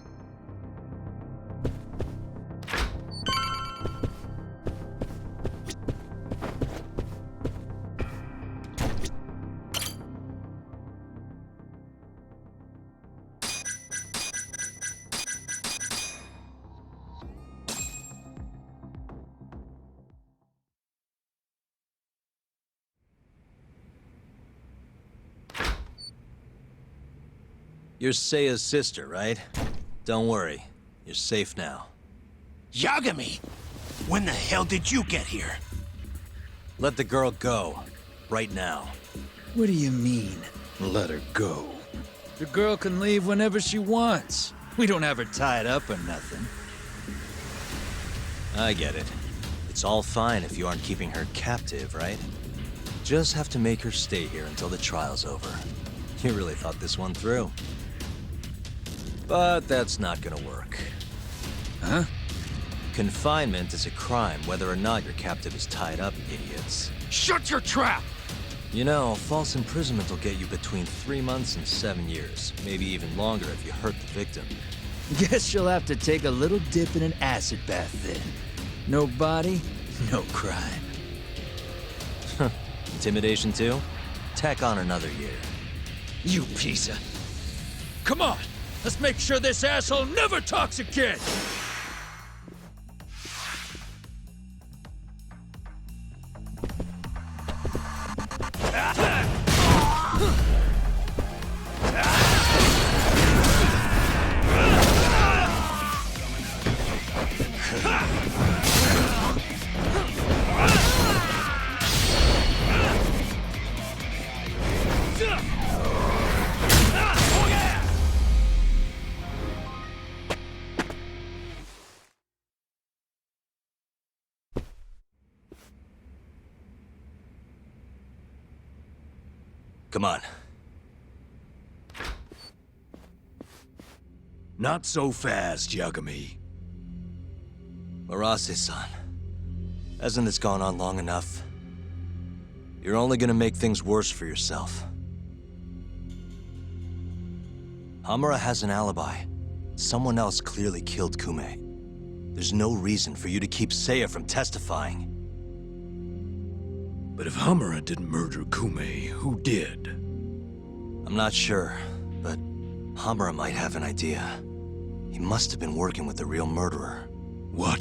You're Seiya's sister, right? Don't worry. You're safe now. Yagami! When the hell did you get here? Let the girl go. Right now. What do you mean, let her go? The girl can leave whenever she wants. We don't have her tied up or nothing. I get it. It's all fine if you aren't keeping her captive, right? Just have to make her stay here until the trial's over. You really thought this one through. But that's not gonna work. Huh? Confinement is a crime whether or not your captive is tied up, idiots. Shut your trap! You know, false imprisonment will get you between 3 months and 7 years. Maybe even longer if you hurt the victim. Guess you'll have to take a little dip in an acid bath then. No body, no crime. Intimidation too? Tack on another year. You piece of... Come on! Let's make sure this asshole never talks again! Come on. Not so fast, Yagami. Arase-san, hasn't this gone on long enough? You're only gonna make things worse for yourself. Hamura has an alibi. Someone else clearly killed Kume. There's no reason for you to keep Seiya from testifying. But if Hamura didn't murder Kume, who did? I'm not sure, but Hamura might have an idea. He must have been working with the real murderer. What?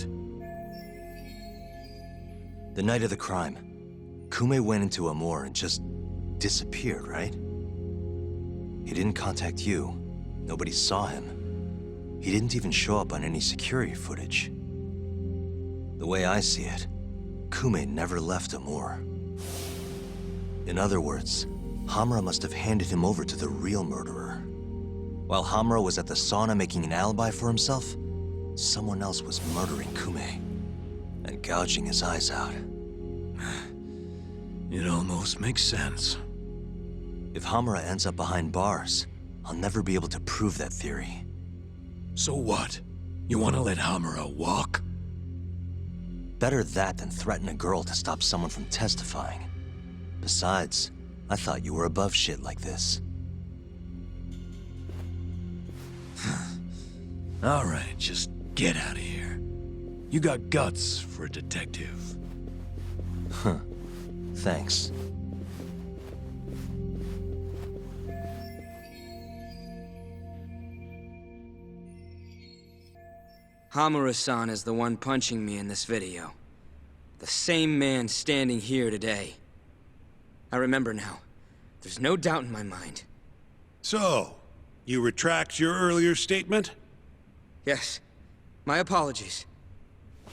The night of the crime, Kume went into Amor and just disappeared, right? He didn't contact you. Nobody saw him. He didn't even show up on any security footage. The way I see it, Kume never left Amor. In other words, Hamura must have handed him over to the real murderer. While Hamura was at the sauna making an alibi for himself, someone else was murdering Kume and gouging his eyes out. It almost makes sense. If Hamura ends up behind bars, I'll never be able to prove that theory. So what? You want to let Hamura walk? Better that than threaten a girl to stop someone from testifying. Besides, I thought you were above shit like this. All right, just get out of here. You got guts for a detective. Huh. Thanks. Hamura-san is the one punching me in this video. The same man standing here today. I remember now. There's no doubt in my mind. So, you retract your earlier statement? Yes. My apologies.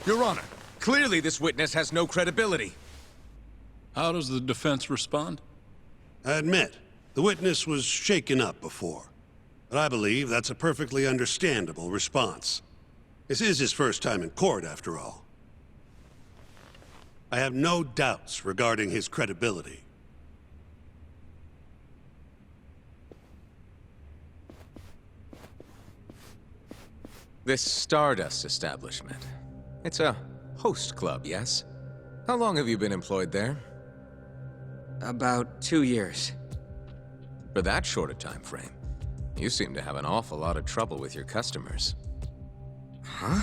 Your Honor, clearly this witness has no credibility. How does the defense respond? I admit, the witness was shaken up before. But I believe that's a perfectly understandable response. This is his first time in court, after all. I have no doubts regarding his credibility. This Stardust establishment. It's a host club, yes? How long have you been employed there? About 2 years. For that short a time frame, you seem to have an awful lot of trouble with your customers. Huh?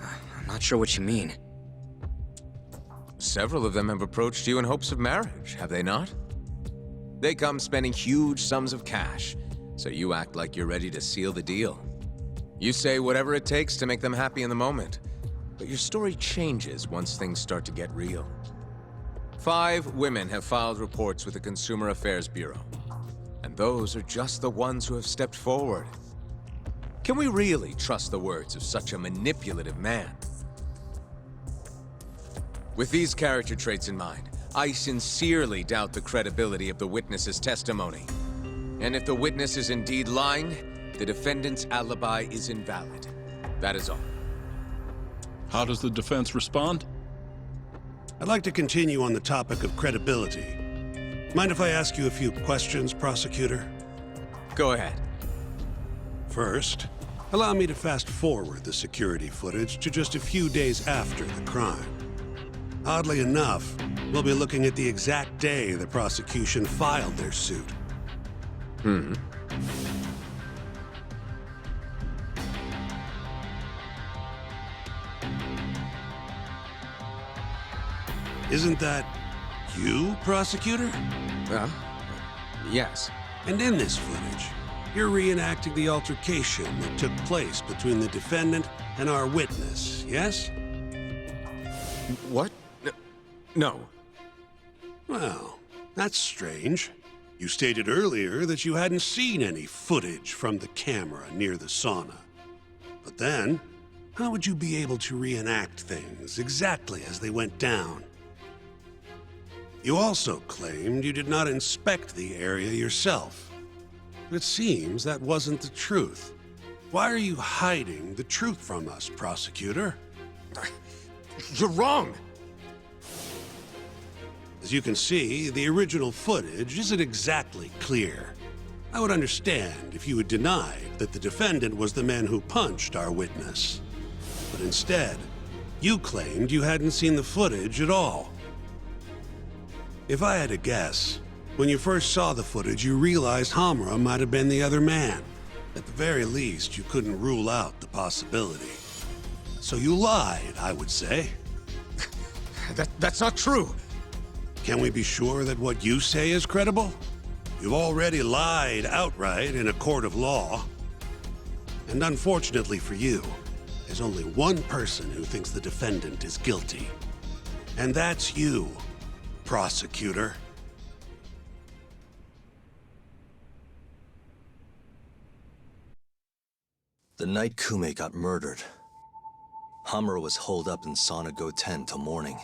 I'm not sure what you mean. Several of them have approached you in hopes of marriage, have they not? They come spending huge sums of cash, so you act like you're ready to seal the deal. You say whatever it takes to make them happy in the moment, but your story changes once things start to get real. 5 women have filed reports with the Consumer Affairs Bureau, and those are just the ones who have stepped forward. Can we really trust the words of such a manipulative man? With these character traits in mind, I sincerely doubt the credibility of the witness's testimony. And if the witness is indeed lying, the defendant's alibi is invalid. That is all. How does the defense respond? I'd like to continue on the topic of credibility. Mind if I ask you a few questions, prosecutor? Go ahead. First, allow me to fast forward the security footage to just a few days after the crime. Oddly enough, we'll be looking at the exact day the prosecution filed their suit. Isn't that you, prosecutor? Yes. And in this footage, you're reenacting the altercation that took place between the defendant and our witness, yes? What? No. Well, that's strange. You stated earlier that you hadn't seen any footage from the camera near the sauna. But then, how would you be able to reenact things exactly as they went down? You also claimed you did not inspect the area yourself. But it seems that wasn't the truth. Why are you hiding the truth from us, prosecutor? You're wrong! As you can see, the original footage isn't exactly clear. I would understand if you had denied that the defendant was the man who punched our witness. But instead, you claimed you hadn't seen the footage at all. If I had to guess, when you first saw the footage, you realized Hamura might have been the other man. At the very least, you couldn't rule out the possibility. So you lied, I would say. That's not true. Can we be sure that what you say is credible? You've already lied outright in a court of law. And unfortunately for you, there's only one person who thinks the defendant is guilty. And that's you, prosecutor. The night Kume got murdered, Hamura was holed up in Sauna Goten till morning.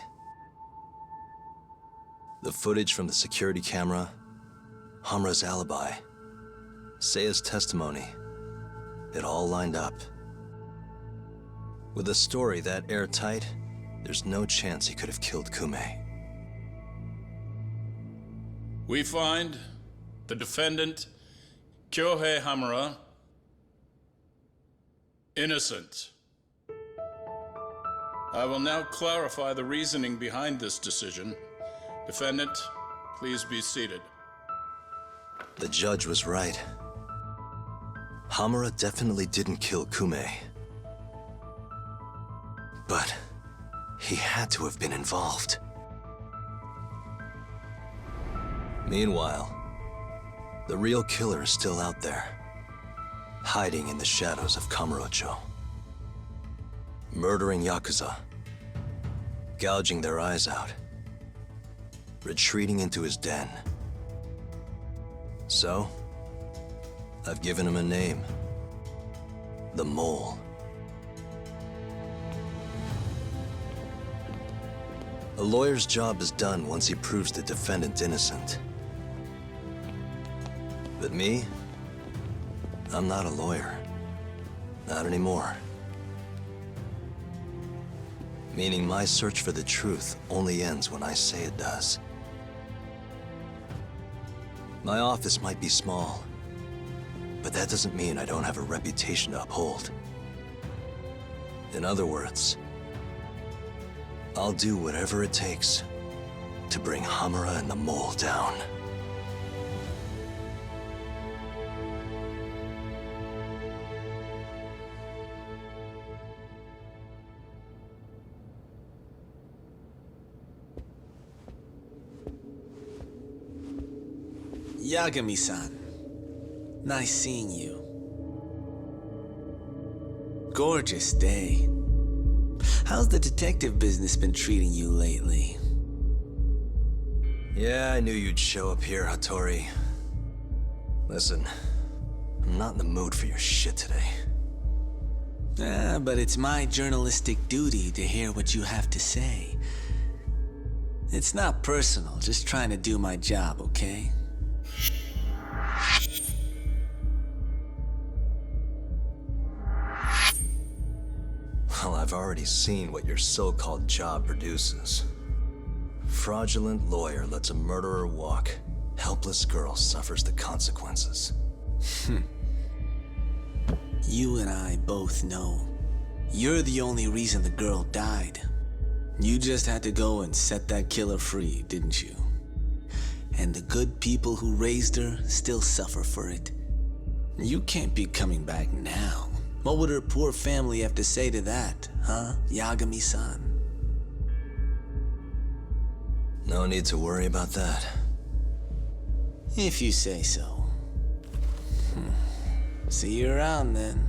The footage from the security camera, Hamura's alibi, Seiya's testimony, it all lined up. With a story that airtight, there's no chance he could have killed Kume. We find the defendant, Kyohei Hamura, innocent. I will now clarify the reasoning behind this decision. Defendant, please be seated. The judge was right. Hamura definitely didn't kill Kume. But he had to have been involved. Meanwhile, the real killer is still out there, hiding in the shadows of Kamurocho. Murdering Yakuza, gouging their eyes out, retreating into his den. So, I've given him a name. The Mole. A lawyer's job is done once he proves the defendant innocent. But me? I'm not a lawyer. Not anymore. Meaning my search for the truth only ends when I say it does. My office might be small, but that doesn't mean I don't have a reputation to uphold. In other words, I'll do whatever it takes to bring Hamura and the Mole down. Yagami-san, nice seeing you. Gorgeous day. How's the detective business been treating you lately? Yeah, I knew you'd show up here, Hattori. Listen, I'm not in the mood for your shit today. But it's my journalistic duty to hear what you have to say. It's not personal, just trying to do my job, okay? Well, I've already seen what your so-called job produces. Fraudulent lawyer lets a murderer walk. Helpless girl suffers the consequences. You and I both know. You're the only reason the girl died. You just had to go and set that killer free, didn't you? And the good people who raised her still suffer for it. You can't be coming back now. What would her poor family have to say to that, huh, Yagami-san? No need to worry about that. If you say so. See you around then.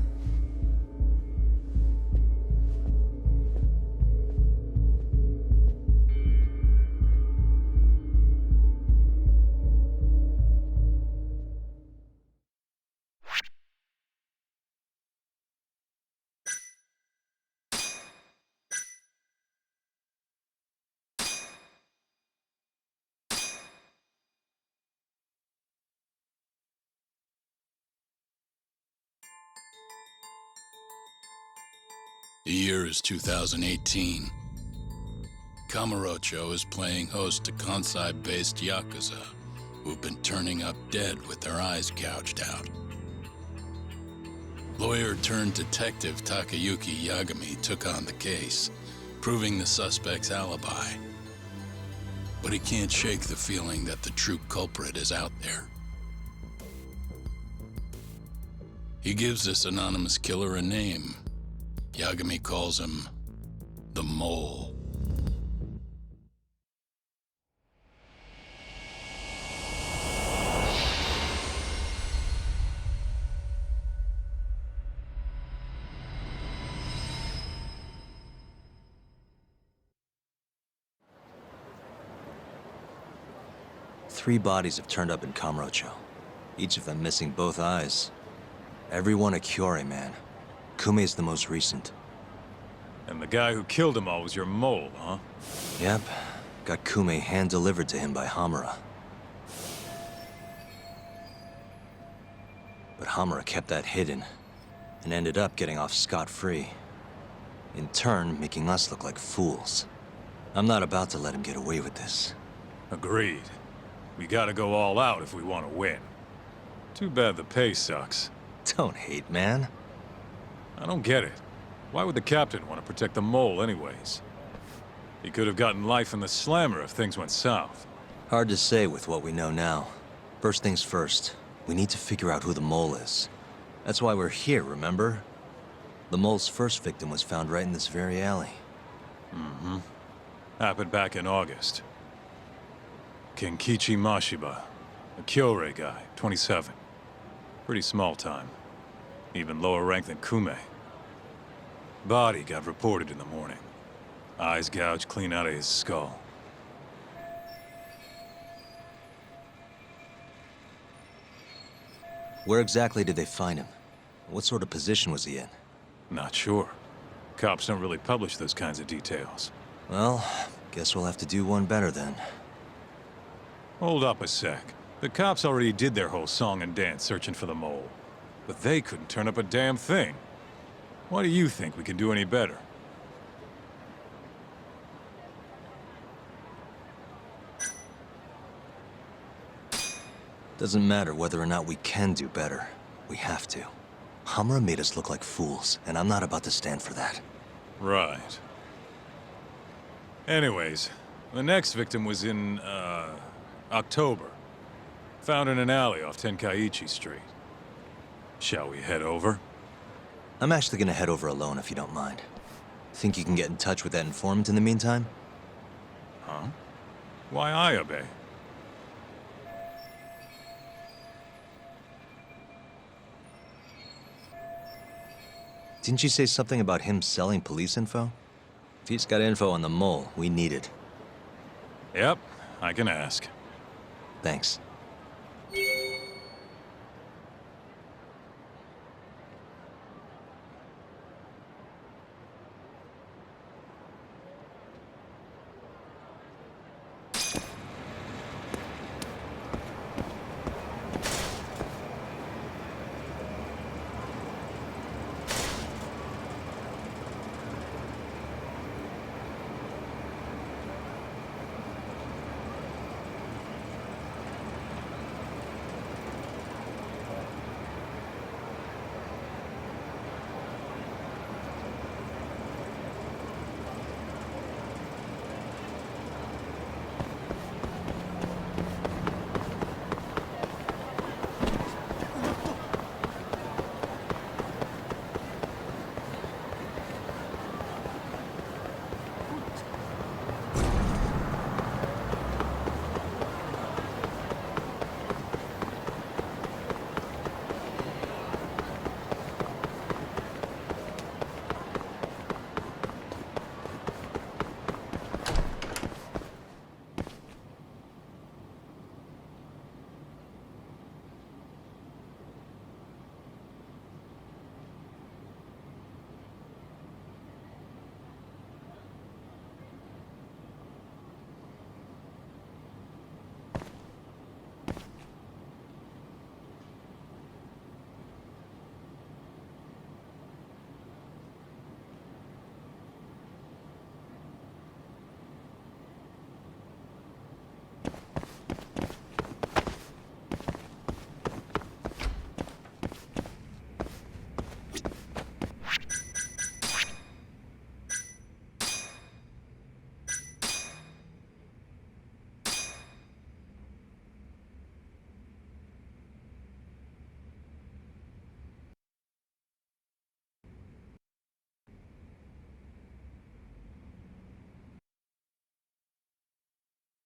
The year is 2018. Kamurocho is playing host to Kansai-based Yakuza, who've been turning up dead with their eyes gouged out. Lawyer-turned-detective Takayuki Yagami took on the case, proving the suspect's alibi. But he can't shake the feeling that the true culprit is out there. He gives this anonymous killer a name. Yagami calls him the Mole. Three bodies have turned up in Kamurocho, each of them missing both eyes. Everyone a Kyorei man. Kumei's the most recent. And the guy who killed them all was your mole, huh? Yep. Got Kumei hand-delivered to him by Hamura. But Hamura kept that hidden, and ended up getting off scot-free. In turn, making us look like fools. I'm not about to let him get away with this. Agreed. We gotta go all out if we want to win. Too bad the pay sucks. Don't hate, man. I don't get it. Why would the captain want to protect the mole anyways? He could have gotten life in the slammer if things went south. Hard to say with what we know now. First things first, we need to figure out who the mole is. That's why we're here, remember? The mole's first victim was found right in this very alley. Mm-hmm. Happened back in August. Kenkichi Mashiba, a Kyorei guy, 27. Pretty small time. Even lower rank than Kumei. Body got reported in the morning. Eyes gouged clean out of his skull. Where exactly did they find him? What sort of position was he in? Not sure. Cops don't really publish those kinds of details. Well, guess we'll have to do one better then. Hold up a sec. The cops already did their whole song and dance searching for the mole. But they couldn't turn up a damn thing. Why do you think we can do any better? Doesn't matter whether or not we can do better. We have to. Hamura made us look like fools, and I'm not about to stand for that. Right. Anyways, the next victim was in, October. Found in an alley off Tenkaichi Street. Shall we head over? I'm actually gonna head over alone if you don't mind. Think you can get in touch with that informant in the meantime? Huh? Why I obey? Didn't you say something about him selling police info? If he's got info on the mole, we need it. Yep, I can ask. Thanks.